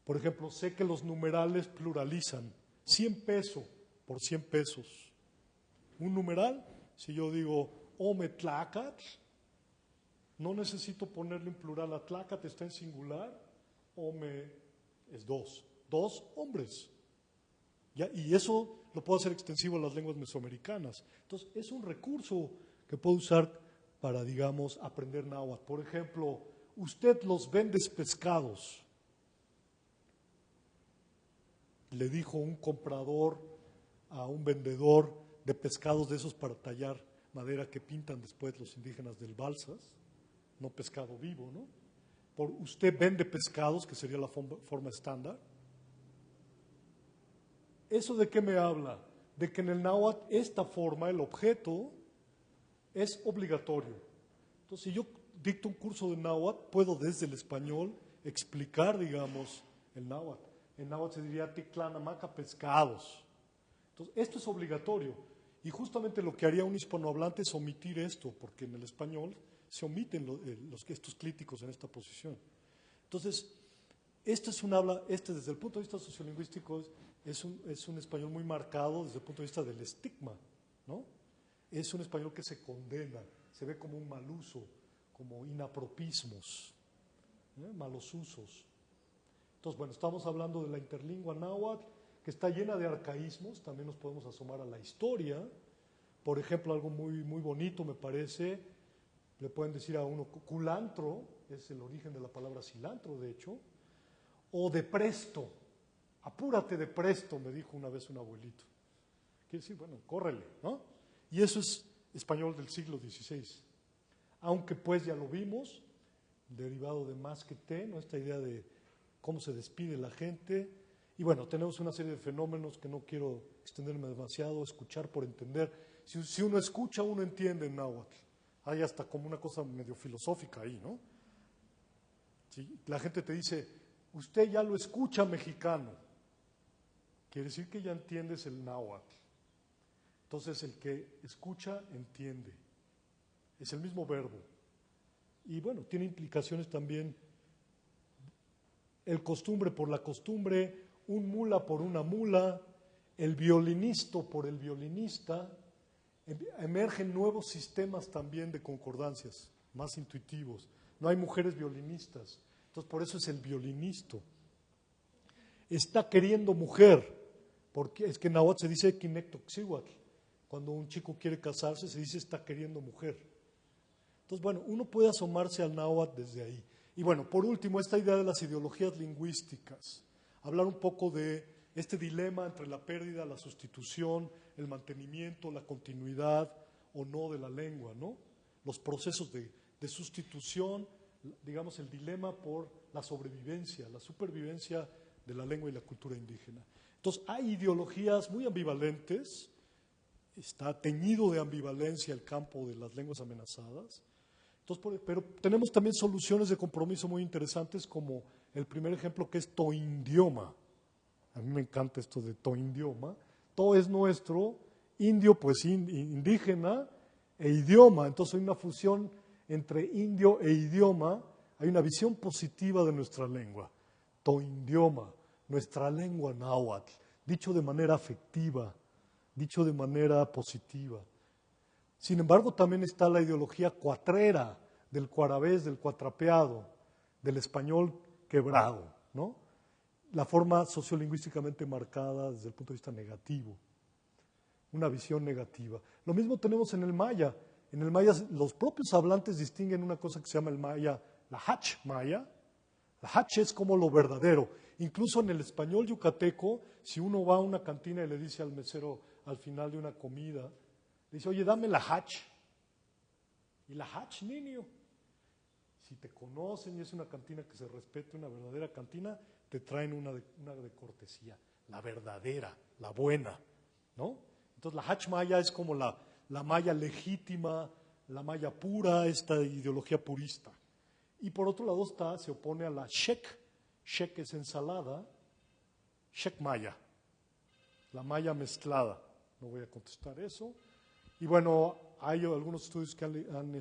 Por ejemplo, sé que los numerales pluralizan 100 pesos por 100 pesos. Un numeral, si yo digo Ometlacat, no necesito ponerle en plural a Tlacat, está en singular, Ome es dos hombres. ¿Ya? Y eso lo puedo hacer extensivo a las lenguas mesoamericanas. Entonces, es un recurso que puedo usar para, digamos, aprender náhuatl. Por ejemplo, usted los vende pescados. Le dijo un comprador a un vendedor de pescados de esos para tallar madera que pintan después los indígenas del Balsas, no pescado vivo, ¿no? Usted vende pescados, que sería la forma estándar. ¿Eso de qué me habla? De que en el náhuatl esta forma, el objeto, es obligatorio. Entonces, si yo dicto un curso de náhuatl, puedo desde el español explicar, digamos, el náhuatl. En náhuatl se diría Ticlanamaca pescados. Entonces, esto es obligatorio. Y justamente lo que haría un hispanohablante es omitir esto, porque en el español se omiten estos clíticos en esta posición. Entonces, este es un habla, desde el punto de vista sociolingüístico es un español muy marcado desde el punto de vista del estigma, ¿no? Es un español que se condena, se ve como un mal uso, como inapropismos, malos usos. Entonces, bueno, estamos hablando de la interlingua náhuatl, que está llena de arcaísmos. También nos podemos asomar a la historia. Por ejemplo, algo muy, muy bonito me parece, le pueden decir a uno, culantro, es el origen de la palabra cilantro, de hecho, o de presto, apúrate de presto, me dijo una vez un abuelito. Quiere decir, bueno, córrele, ¿no? Y eso es español del siglo XVI. Aunque pues ya lo vimos, derivado de más que te, ¿no? Esta idea de cómo se despide la gente. Y bueno, tenemos una serie de fenómenos que no quiero extenderme demasiado, escuchar por entender. Si uno escucha, uno entiende en náhuatl. Hay hasta como una cosa medio filosófica ahí, ¿no? ¿Sí? La gente te dice, usted ya lo escucha mexicano. Quiere decir que ya entiendes el náhuatl. Entonces, el que escucha, entiende. Es el mismo verbo. Y bueno, tiene implicaciones también el costumbre por la costumbre, un mula por una mula, el violinisto por el violinista, Emergen nuevos sistemas también de concordancias, más intuitivos. No hay mujeres violinistas, entonces por eso es el violinisto. Está queriendo mujer, porque es que en náhuatl se dice kinectoxihuatl. Cuando un chico quiere casarse se dice está queriendo mujer. Entonces, bueno, uno puede asomarse al náhuatl desde ahí. Y bueno, por último, esta idea de las ideologías lingüísticas. Hablar un poco de este dilema entre la pérdida, la sustitución, el mantenimiento, la continuidad o no de la lengua, ¿no? Los procesos de sustitución, digamos, el dilema por la sobrevivencia, la supervivencia de la lengua y la cultura indígena. Entonces, hay ideologías muy ambivalentes, está teñido de ambivalencia el campo de las lenguas amenazadas. Entonces, pero tenemos también soluciones de compromiso muy interesantes, como el primer ejemplo, que es toindioma. A mí me encanta esto de toindioma. To es nuestro, indio pues indígena e idioma. Entonces hay una fusión entre indio e idioma. Hay una visión positiva de nuestra lengua. Toindioma, nuestra lengua náhuatl, dicho de manera afectiva, dicho de manera positiva. Sin embargo, también está la ideología cuatrera, del cuarabés, del cuatrapeado, del español quebrado, ¿no? La forma sociolingüísticamente marcada desde el punto de vista negativo, una visión negativa. Lo mismo tenemos en el maya. En el maya los propios hablantes distinguen una cosa que se llama el maya, la hach maya. La hach es como lo verdadero. Incluso en el español yucateco, si uno va a una cantina y le dice al mesero al final de una comida, dice, oye, dame la hach. ¿Y la hach, niño? Si te conocen y es una cantina que se respete, una verdadera cantina, te traen una de cortesía, la verdadera, la buena, ¿no? Entonces la hach maya es como la maya legítima, la maya pura, esta ideología purista. Y por otro lado se opone a la shek es ensalada, shek maya, la maya mezclada. No voy a contestar eso. Y bueno, hay algunos estudios que han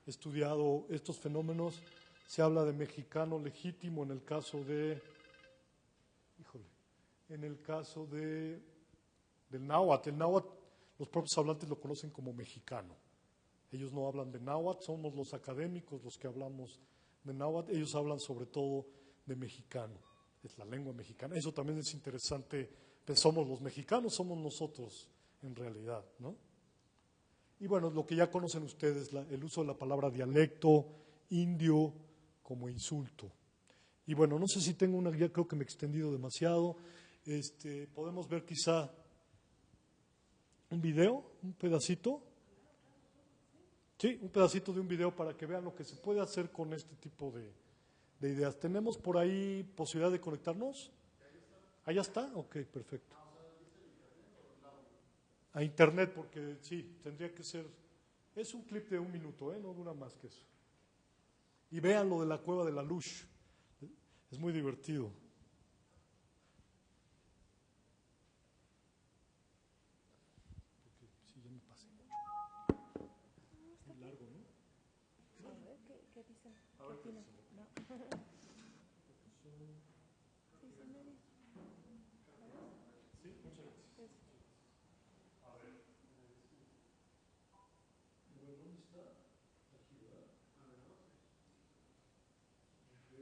estudiado estos fenómenos. Se habla de mexicano legítimo en el caso del náhuatl. El náhuatl, los propios hablantes lo conocen como mexicano. Ellos no hablan de náhuatl, somos los académicos los que hablamos de náhuatl. Ellos hablan sobre todo de mexicano, es la lengua mexicana. Eso también es interesante, pues somos los mexicanos, somos nosotros en realidad, ¿no? Y bueno, lo que ya conocen ustedes, el uso de la palabra dialecto, indio, como insulto. Y bueno, no sé si tengo una guía, creo que me he extendido demasiado. Podemos ver quizá un video, un pedacito. Sí, un pedacito de un video para que vean lo que se puede hacer con este tipo de ideas. ¿Tenemos por ahí posibilidad de conectarnos? ¿Allá está? Ok, perfecto. A internet, porque sí, tendría que ser. Es un clip de 1 minuto, no dura más que eso. Y vean lo de la cueva de la luz. Es muy divertido. Porque sí, ya me pasé mucho. Muy largo, ¿no? A ver, ¿qué dicen? A ver, ¿Qué opinan? No. Sí, muchas gracias. A ver. ¿Dónde está? Aquí, ¿verdad? Ok.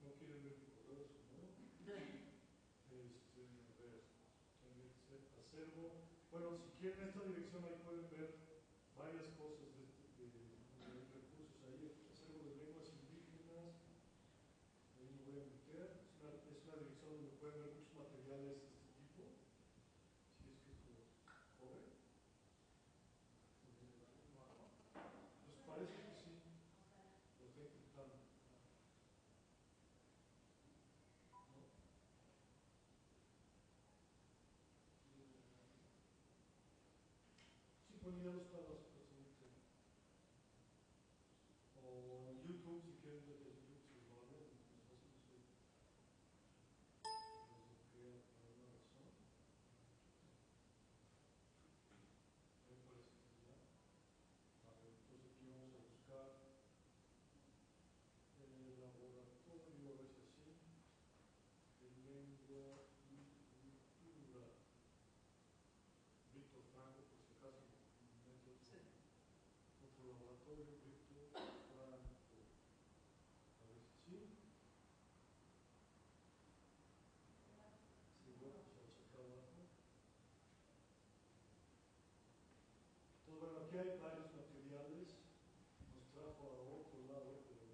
No quieren ver mi correo, ¿no? A ver, tendría que ser acervo. Bueno, si quieren esta dirección ahí pueden ver varias cosas de recursos ahí. Acervo de lenguas indígenas. Ahí me voy a meter. Es una dirección donde pueden ver muchos materiales de este tipo. Si es que esto corre. Pues parece que sí. Lo está intentando. Sí, pues ya los para las personas. Aquí hay varios materiales, nos trajo a otro lado, pero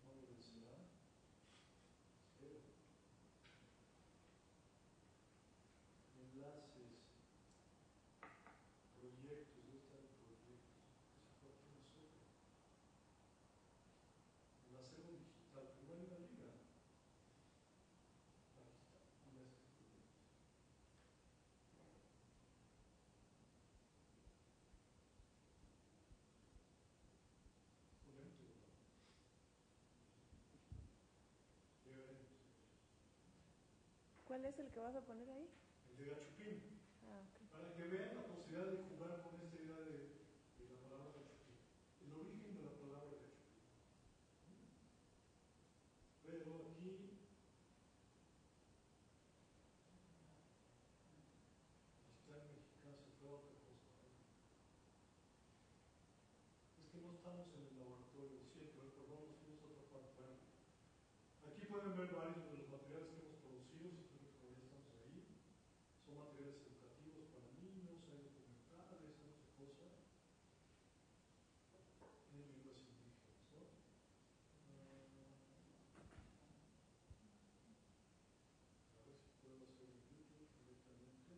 no obedecerá. Enlaces, proyectos, ¿dónde están los proyectos? Eso fue aquí nosotros. Enlacemos digital, primero en la liga. Aquí está, enlaces proyectos. ¿Cuál es el que vas a poner ahí? El de Gachupín. Ah, okay. Para que vean la posibilidad de jugar con esta idea de la palabra Gachupín. El origen de la palabra Gachupín. Pero aquí está en mexicano, se fue a otra cosa. Es que no estamos en el laboratorio, siempre, perdón, nos fuimos a otra parte. Bueno, aquí pueden ver varios de los materiales que hemos producido, si todavía estamos ahí. Son materiales educativos para niños, hay documentales, hay muchas cosas. En lenguas indígenas, ¿no? A ver si puedo hacer en YouTube directamente.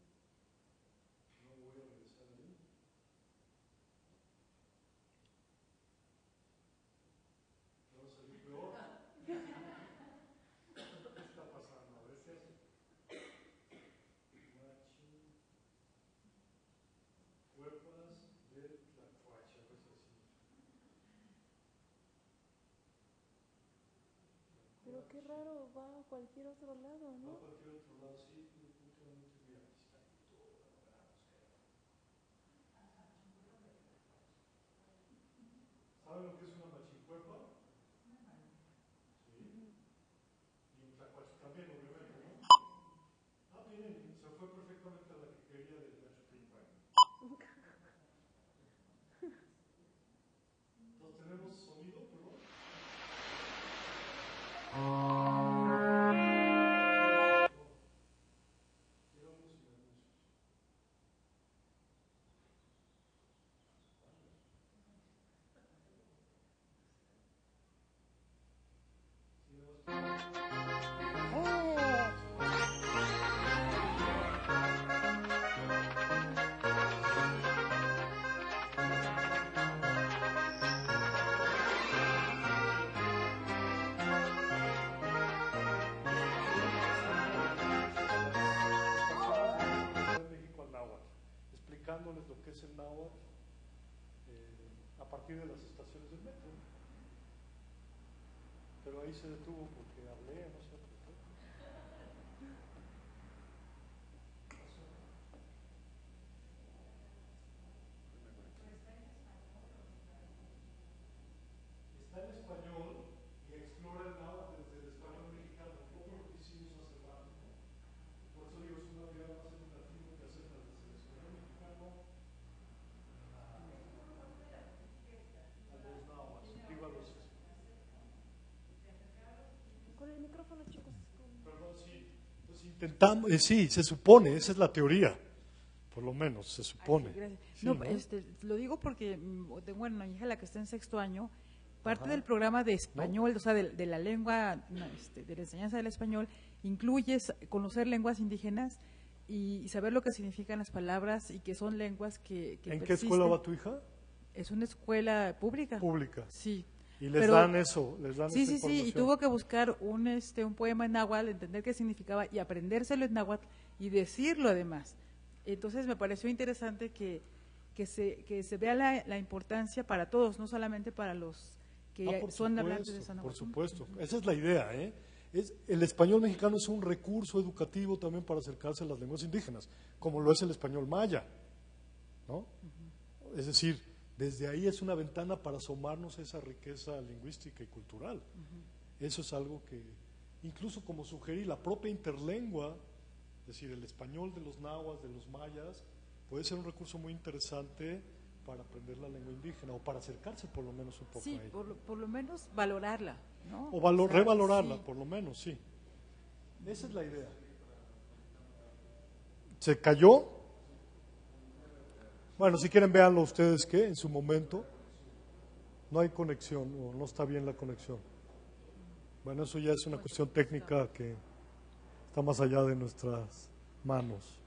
No voy a regresar ahí. Me va a salir peor. ¿Qué está pasando? A ver si hace. Cuerpas del Tlacuache, a ver si así. Pero qué raro, va a cualquier otro lado, Va a ¿no? cualquier otro lado, sí, últimamente, mira, aquí está todo, ¿saben lo que es una machincuerpa? Sí. Y un tlacuache también, obviamente, ¿no? Ah, miren, se fue perfectamente a la que quería del Gachupín. Entonces tenemos sonido, perdón. Quiero música, anuncios. Sí, de México al náhuatl, explicándoles lo que es el náhuatl a partir de las estaciones del metro. Pero ahí se detuvo porque hablé, no sé por qué. Está en español y explora el náhuatl desde el español mexicano, un poco lo que hicimos hace rato, ¿no? Por eso digo, es un material más educativo que hacerla desde el español mexicano a los náhuatl, digo a los... Con el micrófono, chicos. Perdón, sí. Entonces intentamos, sí, se supone, esa es la teoría, por lo menos, se supone. Ay, sí, gracias. Sí, No, ¿no? Lo digo porque tengo una hija, la que está en sexto año, parte Ajá. del programa de español, o sea, de la lengua, de la enseñanza del español, incluye conocer lenguas indígenas y saber lo que significan las palabras y que son lenguas que ¿En qué persisten. escuela va tu hija? Es una escuela pública. Pública. Sí. Y les Pero- dan eso, les dan Sí, esa sí, sí, y información. tuvo que buscar un poema en náhuatl, entender qué significaba y aprendérselo en náhuatl y decirlo además. Entonces me pareció interesante que se vea la importancia para todos, no solamente para los que por son hablantes de supuesto, esa por náhuatl. supuesto. Esa es la idea, ¿eh? El español mexicano es un recurso educativo también para acercarse a las lenguas indígenas, como lo es el español maya, ¿no? Es decir, desde ahí es una ventana para asomarnos a esa riqueza lingüística y cultural. Eso es algo que, incluso como sugerí, la propia interlengua, es decir, el español de los nahuas, de los mayas, puede ser un recurso muy interesante para aprender la lengua indígena o para acercarse por lo menos un poco Sí, a ella. por lo menos valorarla, ¿no? O O sea, revalorarla, sí. por lo menos, sí. Esa es la idea. ¿Se cayó? Bueno, si quieren véanlo ustedes que en su momento no hay conexión o no está bien la conexión. Bueno, eso ya es una cuestión técnica que está más allá de nuestras manos.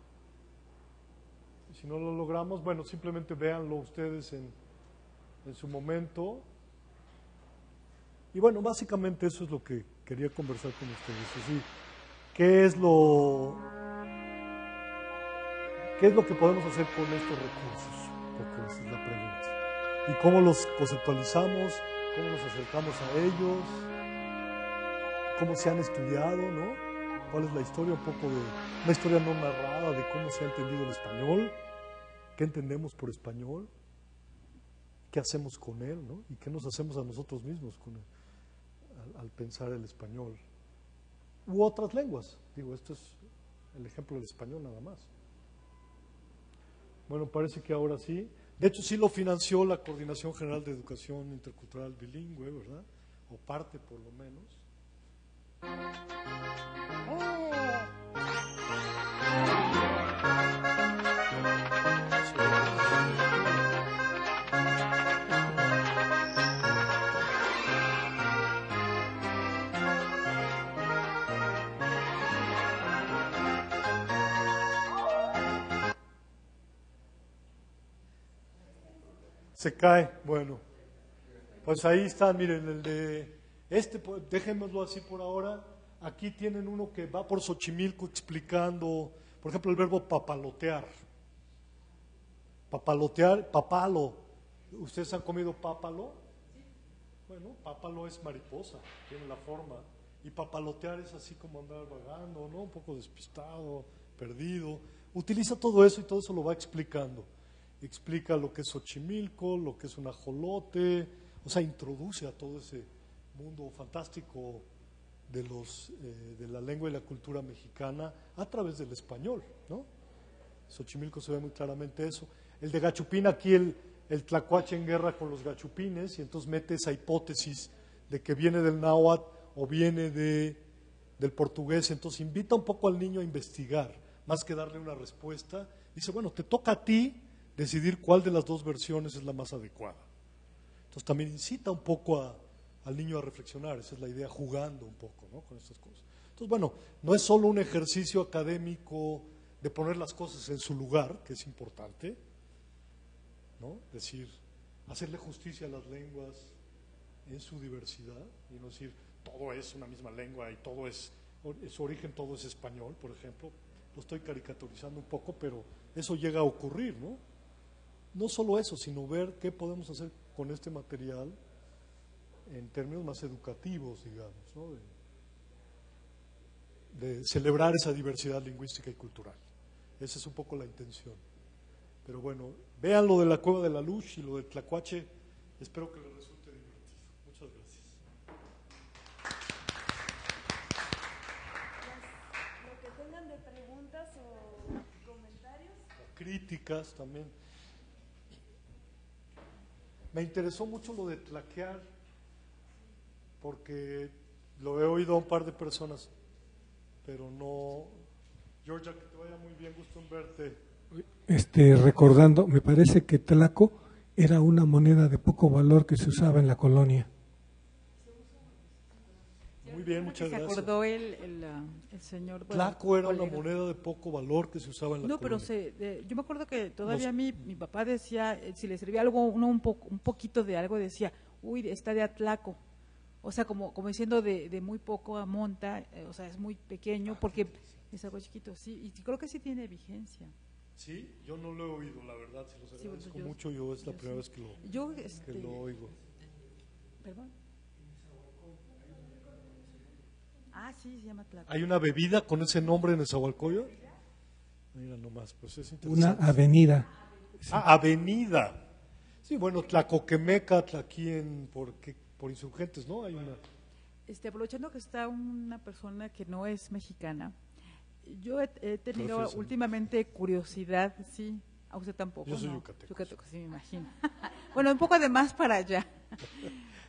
Si no lo logramos, bueno, simplemente véanlo ustedes en su momento. Y bueno, básicamente eso es lo que quería conversar con ustedes. Es decir, ¿qué es lo que podemos hacer con estos recursos? Porque esa es la pregunta. Y cómo los conceptualizamos, cómo nos acercamos a ellos, cómo se han estudiado, ¿no? ¿Cuál es la historia? Un poco de una historia no narrada de cómo se ha entendido el español, qué entendemos por español, qué hacemos con él, ¿no? Y qué nos hacemos a nosotros mismos con él, al pensar el español. U otras lenguas. Digo, esto es el ejemplo del español nada más. Bueno, parece que ahora sí. De hecho, sí lo financió la Coordinación General de Educación Intercultural Bilingüe, ¿verdad? O parte, por lo menos. Se cae, bueno. Pues ahí están, miren, el de pues, dejémoslo así por ahora. Aquí tienen uno que va por Xochimilco explicando, por ejemplo, el verbo papalotear. Papalotear, papalo. ¿Ustedes han comido pápalo? Bueno, pápalo es mariposa, tiene la forma. Y papalotear es así como andar vagando, ¿no? Un poco despistado, perdido. Utiliza todo eso y todo eso lo va explicando. Explica lo que es Xochimilco, lo que es un ajolote, o sea, introduce a todo ese mundo fantástico de la lengua y la cultura mexicana a través del español, ¿no? Xochimilco se ve muy claramente eso. El de Gachupín, aquí el tlacuache en guerra con los gachupines, y entonces mete esa hipótesis de que viene del náhuatl o viene del portugués, entonces invita un poco al niño a investigar, más que darle una respuesta. Dice, bueno, te toca a ti decidir cuál de las dos versiones es la más adecuada. Entonces también incita un poco al niño a reflexionar, esa es la idea, jugando un poco, ¿no? Con estas cosas. Entonces, bueno, no es solo un ejercicio académico de poner las cosas en su lugar, que es importante, ¿no? Decir, hacerle justicia a las lenguas en su diversidad, y no decir, todo es una misma lengua y todo su origen todo es español, por ejemplo. Lo estoy caricaturizando un poco, pero eso llega a ocurrir, ¿no? No solo eso, sino ver qué podemos hacer con este material en términos más educativos, digamos, ¿no? De celebrar esa diversidad lingüística y cultural. Esa es un poco la intención. Pero bueno, vean lo de la Cueva de la Luz y lo del Tlacuache. Espero que les resulte divertido. Muchas gracias. Lo que tengan de preguntas o comentarios. Críticas también. Me interesó mucho lo de tlaquear, porque lo he oído a un par de personas, pero no. Georgia, que te vaya muy bien, gusto en verte. Recordando, me parece que tlaco era una moneda de poco valor que se usaba en la colonia. Muy bien, muchas Se gracias. acordó el señor. bueno, Tlaco era una colega. moneda de poco valor que se usaba en la No, pero colonia. yo me acuerdo que todavía Los- mi papá decía, si le servía algo, un poquito de algo, decía, uy, está de atlaco. O sea, como diciendo de muy poco a monta, o sea, es muy pequeño porque es algo chiquito, sí, y creo que sí tiene vigencia. Sí, yo no lo he oído, la verdad, se los Sí, agradezco yo- mucho, yo es la yo primera sí. vez Yo, que lo oigo. ¿Perdón? Ah, sí, se llama tlaco. ¿Hay una bebida con ese nombre en Nezahualcóyotl? Mira nomás, pues es Una interesante. avenida. Ah, avenida. Sí, bueno, Tlacoquemeca, aquí por Insurgentes, ¿no? Hay una. Aprovechando que está una persona que no es mexicana, yo he tenido Profesor. últimamente curiosidad, sí, A usted tampoco. Yo soy ¿no? yucateco. Yucateco, sí, me imagino. Bueno, un poco de más para allá.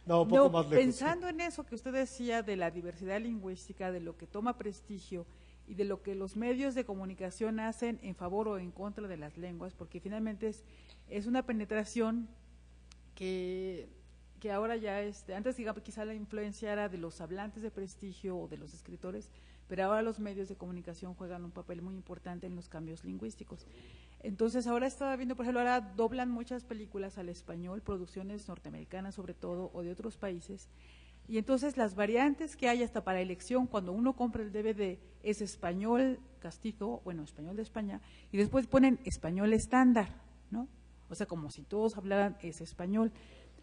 No, un poco No, más lejos. pensando en eso que usted decía de la diversidad lingüística, de lo que toma prestigio y de lo que los medios de comunicación hacen en favor o en contra de las lenguas, porque finalmente es una penetración que ahora ya, antes digamos, quizá la influencia era de los hablantes de prestigio o de los escritores, pero ahora los medios de comunicación juegan un papel muy importante en los cambios lingüísticos. Entonces ahora estaba viendo, por ejemplo, ahora doblan muchas películas al español, producciones norteamericanas sobre todo, o de otros países, y entonces las variantes que hay hasta para elección, cuando uno compra el DVD, es español castizo, bueno, español de España, y después ponen español estándar, ¿no? O sea, como si todos hablaran ese español.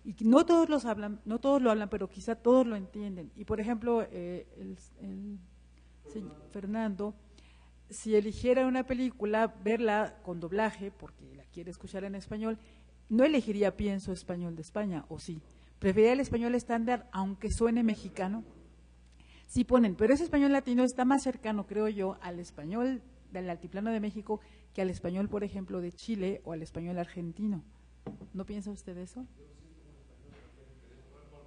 Y no todos no todos lo hablan, pero quizá todos lo entienden. Y por ejemplo, el señor Fernando, si eligiera una película, verla con doblaje, porque la quiere escuchar en español, no elegiría, pienso, español de España, ¿o sí? Preferiría el español estándar, aunque suene mexicano. Sí ponen, pero ese español latino está más cercano, creo yo, al español del altiplano de México que al español, por ejemplo, de Chile o al español argentino. ¿No piensa usted eso?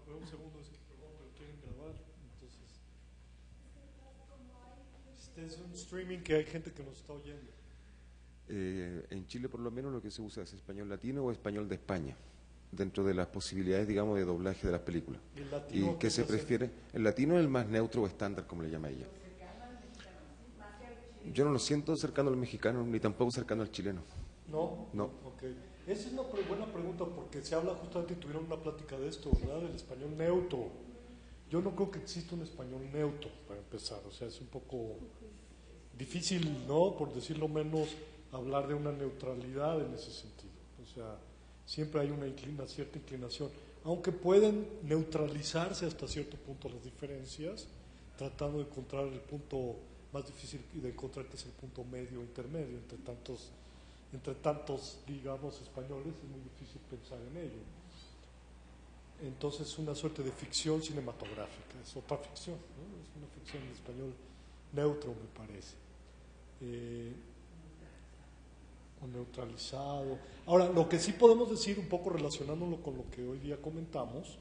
Un segundo, perdón, pero quieren grabar, entonces es un streaming que hay gente que nos está oyendo. En Chile por lo menos lo que se usa es español latino o español de España, dentro de las posibilidades, digamos, de doblaje de las películas. ¿Y qué se prefiere? El latino es el más neutro o estándar, como le llama ella. Yo no lo siento cercano al mexicano, ni tampoco cercano al chileno. ¿No? No. Ok. Esa es una buena pregunta porque se habla justamente, tuvieron una plática de esto, ¿verdad? Del español neutro. Yo no creo que exista un español neutro, para empezar. O sea, es un poco difícil, ¿no? Por decirlo menos, hablar de una neutralidad en ese sentido. O sea, siempre hay una cierta inclinación. Aunque pueden neutralizarse hasta cierto punto las diferencias, tratando de encontrar el punto más difícil de encontrar, que es el punto medio, intermedio, entre tantos, digamos, españoles, es muy difícil pensar en ello. Entonces, una suerte de ficción cinematográfica, es otra ficción, ¿no? Es una ficción en español neutro, me parece. O neutralizado. Ahora, lo que sí podemos decir, un poco relacionándolo con lo que hoy día comentamos,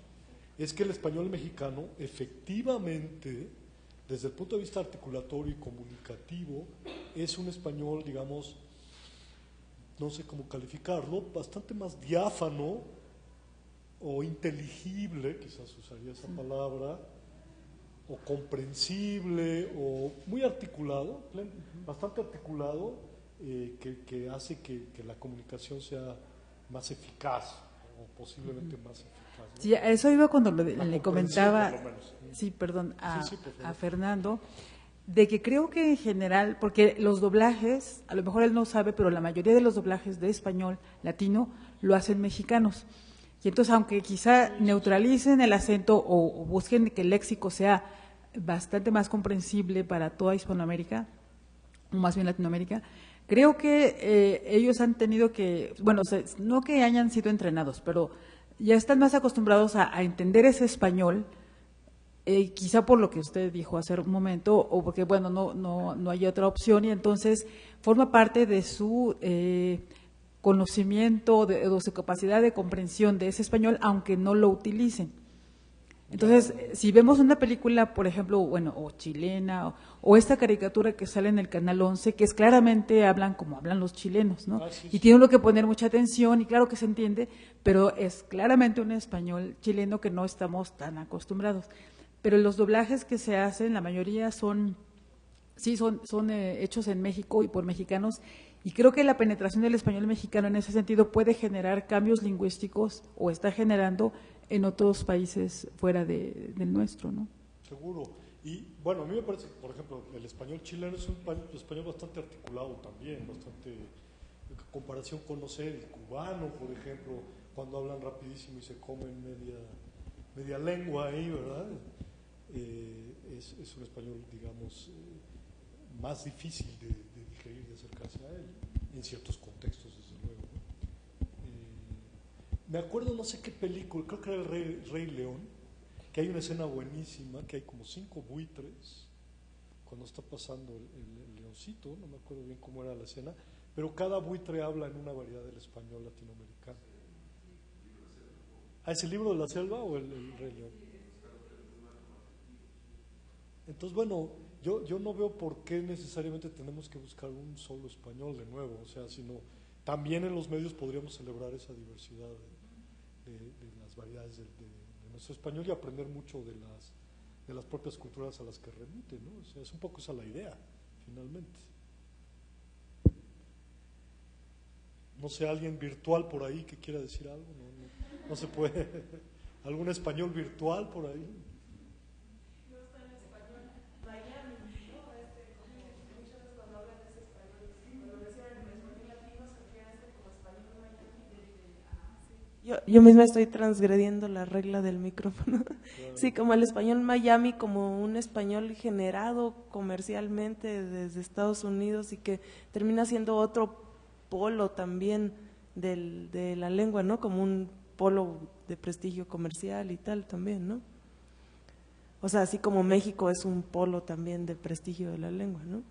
es que el español mexicano, efectivamente, desde el punto de vista articulatorio y comunicativo, es un español, digamos, no sé cómo calificarlo, bastante más diáfano o inteligible, quizás usaría esa palabra, o comprensible, o muy articulado, bastante articulado, que hace que la comunicación sea más eficaz, o posiblemente más eficaz, ¿no? Sí, a eso iba cuando le comentaba, por lo menos. sí, perdón, Sí, por favor. a Fernando, de que creo que en general, porque los doblajes, a lo mejor él no sabe, pero la mayoría de los doblajes de español latino lo hacen mexicanos. Y entonces, aunque quizá neutralicen el acento o busquen que el léxico sea bastante más comprensible para toda Hispanoamérica, o más bien Latinoamérica, creo que ellos han tenido que, bueno, no que hayan sido entrenados, pero ya están más acostumbrados a entender ese español, quizá por lo que usted dijo hace un momento, o porque, bueno, no hay otra opción, y entonces forma parte de su conocimiento, de su capacidad de comprensión de ese español, aunque no lo utilicen. Entonces, si vemos una película, por ejemplo, bueno, o chilena, o esta caricatura que sale en el Canal 11, que es claramente hablan como hablan los chilenos, ¿no? Sí, y tiene uno que poner mucha atención, y claro que se entiende, pero es claramente un español chileno que no estamos tan acostumbrados. Pero los doblajes que se hacen, la mayoría son hechos en México y por mexicanos, y creo que la penetración del español mexicano en ese sentido puede generar cambios lingüísticos, o está generando en otros países fuera del nuestro, ¿no? Seguro. Y bueno, a mí me parece que, por ejemplo, el español chileno es un español bastante articulado también, bastante, en comparación con, no sé, el cubano, por ejemplo, cuando hablan rapidísimo y se comen media lengua ahí, ¿verdad? Es un español, digamos, más difícil de digerir, de acercarse a él, en ciertos contextos, desde luego, ¿no? Me acuerdo, no sé qué película, creo que era el Rey León, que hay una escena buenísima, que hay como 5 buitres, cuando está pasando el leoncito, no me acuerdo bien cómo era la escena, pero cada buitre habla en una variedad del español latinoamericano. ¿Ah, es el libro de la selva o el Rey León? Entonces, bueno, yo no veo por qué necesariamente tenemos que buscar un solo español de nuevo, o sea, sino también en los medios podríamos celebrar esa diversidad de las variedades de nuestro español y aprender mucho de las propias culturas a las que remite, ¿no? O sea, es un poco esa la idea, finalmente. No sé, alguien virtual por ahí que quiera decir algo, no se puede. ¿Algún español virtual por ahí? No está en español. Miami, ¿no? Como muchas veces cuando hablan de ese español, cuando mencionan el español latino, se refiere como español Miami. Yo misma estoy transgrediendo la regla del micrófono. Claro. Sí, como el español Miami, como un español generado comercialmente desde Estados Unidos y que termina siendo otro polo también de la lengua, ¿no? Como un polo de prestigio comercial y tal también, ¿no? O sea, así como México es un polo también de prestigio de la lengua, ¿no?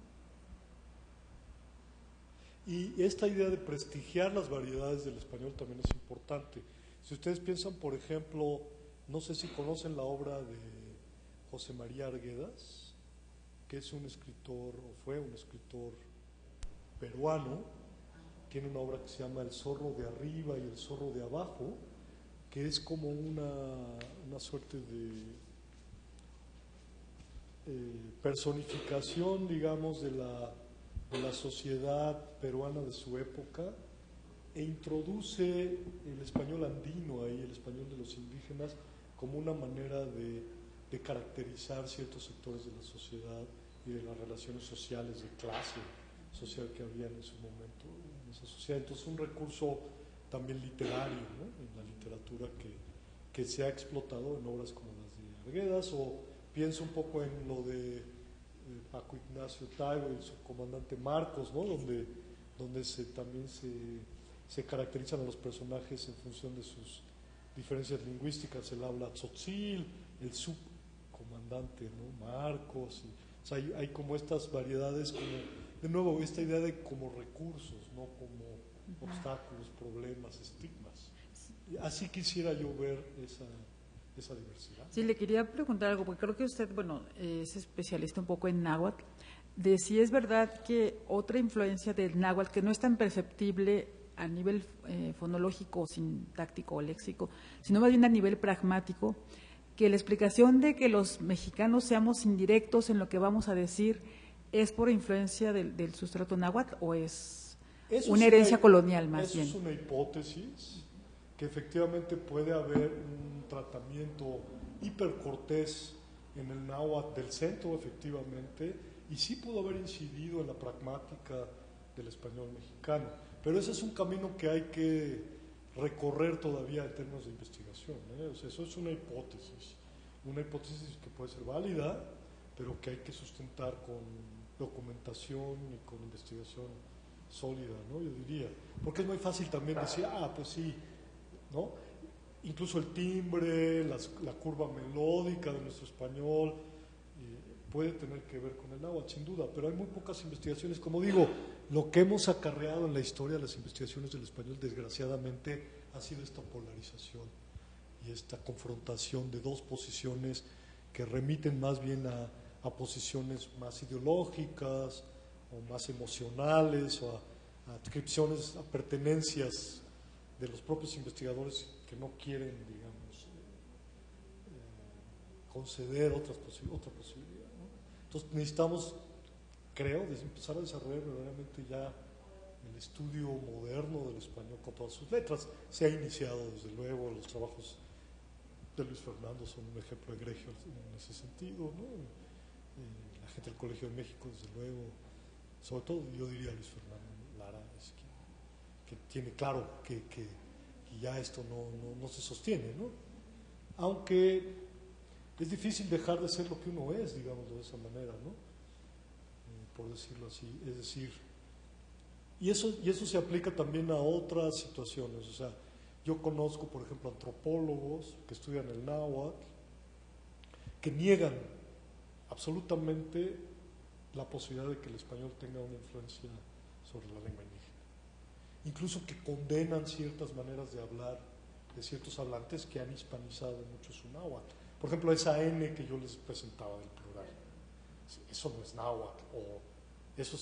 Y esta idea de prestigiar las variedades del español también es importante. Si ustedes piensan, por ejemplo, no sé si conocen la obra de José María Arguedas, que es un escritor, o fue un escritor peruano. Tiene una obra que se llama El zorro de arriba y el zorro de abajo, que es como una suerte de personificación, digamos, de la sociedad peruana de su época, e introduce el español andino ahí, el español de los indígenas, como una manera de caracterizar ciertos sectores de la sociedad y de las relaciones sociales de clase social que había en su momento en esa sociedad. Entonces, un recurso también literario, ¿no? En la literatura que se ha explotado en obras como las de Arguedas, o pienso un poco en lo de Paco Ignacio Taibo y su comandante Marcos, ¿no? Donde también se caracterizan a los personajes en función de sus diferencias lingüísticas. Él habla tzotzil, el subcomandante, ¿no? Marcos, o sea, hay como estas variedades, como de nuevo esta idea de como recursos, no como obstáculos, problemas, estigmas. Así quisiera yo ver esa diversidad. Sí, le quería preguntar algo, porque creo que usted, bueno, es especialista un poco en náhuatl, de si es verdad que otra influencia del náhuatl, que no es tan perceptible a nivel fonológico, sintáctico o léxico, sino más bien a nivel pragmático, que la explicación de que los mexicanos seamos indirectos en lo que vamos a decir es por influencia del sustrato náhuatl, o es una herencia colonial más bien. Eso es una hipótesis, que efectivamente puede haber un tratamiento hipercortés en el náhuatl del centro, efectivamente, y sí pudo haber incidido en la pragmática del español mexicano. Pero ese es un camino que hay que recorrer todavía en términos de investigación, ¿eh? O sea, eso es una hipótesis que puede ser válida, pero que hay que sustentar con documentación y con investigación sólida, ¿no? Yo diría, porque es muy fácil también decir, pues sí, ¿no? Incluso el timbre, la curva melódica de nuestro español puede tener que ver con el náhuatl, sin duda, pero hay muy pocas investigaciones. Como digo, lo que hemos acarreado en la historia de las investigaciones del español, desgraciadamente, ha sido esta polarización y esta confrontación de dos posiciones que remiten más bien a posiciones más ideológicas o más emocionales, o a adscripciones, a pertenencias de los propios investigadores que no quieren, digamos, conceder otra posibilidad, ¿no? Entonces necesitamos, creo, empezar a desarrollar verdaderamente ya el estudio moderno del español con todas sus letras. Se ha iniciado, desde luego, los trabajos de Luis Fernando son un ejemplo egregio en ese sentido, ¿no? La gente del Colegio de México, desde luego, sobre todo yo diría Luis Fernando Lara, es que tiene claro que ya esto no se sostiene, ¿no? Aunque es difícil dejar de ser lo que uno es, digamos, de esa manera, ¿no? Por decirlo así, es decir, y eso se aplica también a otras situaciones. O sea, yo conozco, por ejemplo, antropólogos que estudian el náhuatl, que niegan absolutamente la posibilidad de que el español tenga una influencia sobre la lengua indígena. incluso que condenan ciertas maneras de hablar de ciertos hablantes que han hispanizado mucho su náhuatl. Por ejemplo, esa N que yo les presentaba del plural, eso no es náhuatl, o eso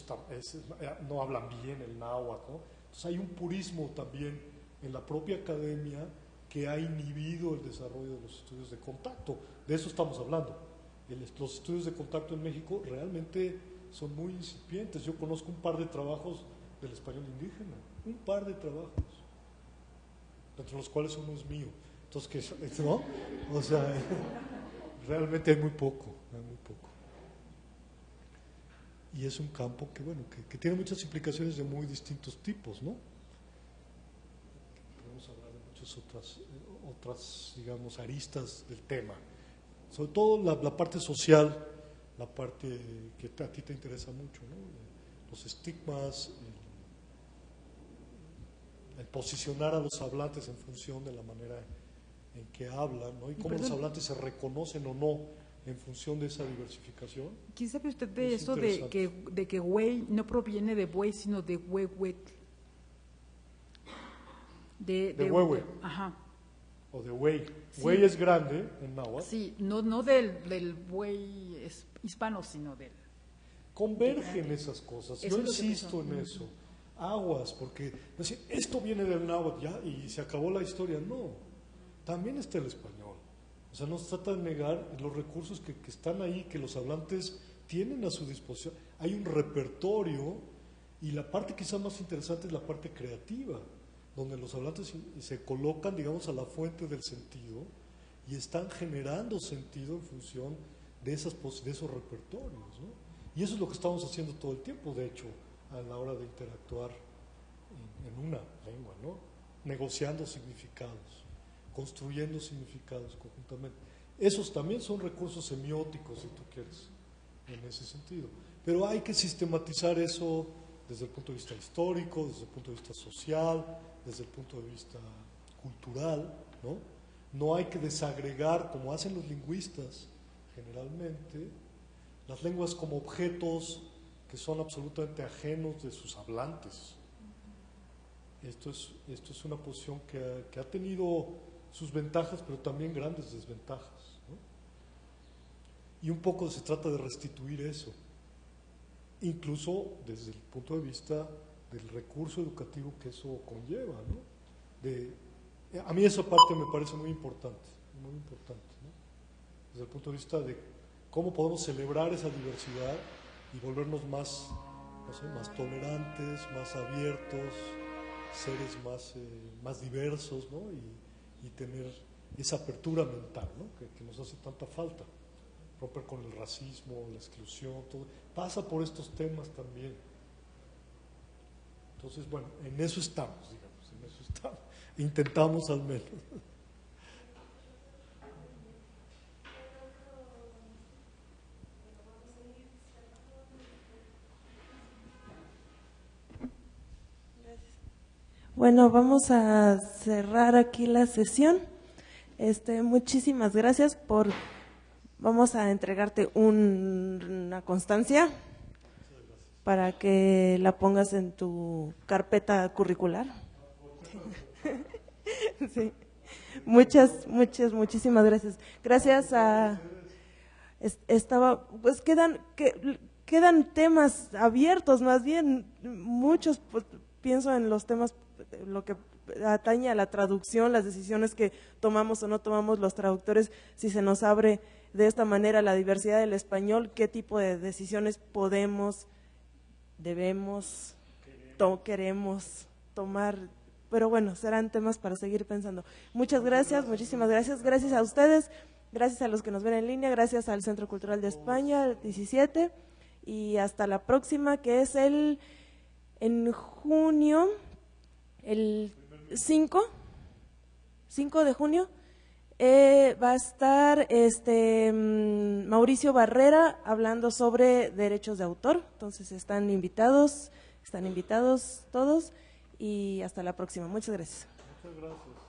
no hablan bien el náhuatl, ¿no? Entonces hay un purismo también en la propia academia que ha inhibido el desarrollo de los estudios de contacto. De eso estamos hablando. Los estudios de contacto en México realmente son muy incipientes. Yo conozco un par de trabajos del español indígena, un par de trabajos, entre los cuales uno es mío. Entonces, ¿no? O sea, realmente hay muy poco, Y es un campo que, bueno, que tiene muchas implicaciones de muy distintos tipos, ¿no? Podemos hablar de muchas otras, digamos, aristas del tema. Sobre todo la parte social, la parte que a ti te interesa mucho, ¿no? Los estigmas, el posicionar a los hablantes en función de la manera en que hablan, ¿no? Y cómo los hablantes se reconocen o no en función de esa diversificación. ¿Quién sabe usted de esto de que güey no proviene de buey, sino de huehuetl? De huehue. Ajá. O de güey. Sí. Güey es grande en náhuatl. Sí, no del buey hispano, sino del... Convergen esas cosas. Eso Yo es lo que insisto en eso. Aguas, porque decir, esto viene del náhuatl ya y se acabó la historia. No, también está el español. O sea, no se trata de negar los recursos que están ahí, que los hablantes tienen a su disposición. Hay un repertorio y la parte quizá más interesante es la parte creativa, donde los hablantes se colocan, digamos, a la fuente del sentido y están generando sentido en función de esos repertorios, ¿no? Y eso es lo que estamos haciendo todo el tiempo, de hecho, a la hora de interactuar en una lengua, ¿no? Negociando significados, construyendo significados conjuntamente. Esos también son recursos semióticos, si tú quieres, en ese sentido. Pero hay que sistematizar eso desde el punto de vista histórico, desde el punto de vista social, desde el punto de vista cultural, ¿no? No hay que desagregar, como hacen los lingüistas generalmente, las lenguas como objetos que son absolutamente ajenos de sus hablantes. Esto es una posición que ha tenido sus ventajas, pero también grandes desventajas, ¿no? Y un poco se trata de restituir eso, incluso desde el punto de vista del recurso educativo que eso conlleva, ¿no? A mí esa parte me parece muy importante, ¿no? Desde el punto de vista de cómo podemos celebrar esa diversidad y volvernos más, no sé, más tolerantes, más abiertos, seres más diversos, ¿no? Y tener esa apertura mental, ¿no? que nos hace tanta falta. Romper con el racismo, la exclusión, todo. Pasa por estos temas también. Entonces, bueno, en eso estamos, digamos, en eso estamos. Intentamos al menos. Bueno, vamos a cerrar aquí la sesión. Muchísimas gracias vamos a entregarte una constancia para que la pongas en tu carpeta curricular. Sí. Muchísimas gracias. Gracias a pues quedan temas abiertos, más bien muchos, pues, pienso en los temas, lo que atañe a la traducción, las decisiones que tomamos o no tomamos los traductores, si se nos abre de esta manera la diversidad del español, qué tipo de decisiones podemos, debemos, queremos tomar. Pero bueno, serán temas para seguir pensando. Muchas gracias, muchísimas gracias. Gracias a ustedes, gracias a los que nos ven en línea, gracias al Centro Cultural de España, 17, y hasta la próxima, que es en junio, el 5 de junio, va a estar Mauricio Barrera hablando sobre derechos de autor. Entonces están invitados todos, y hasta la próxima. Muchas gracias. Muchas gracias.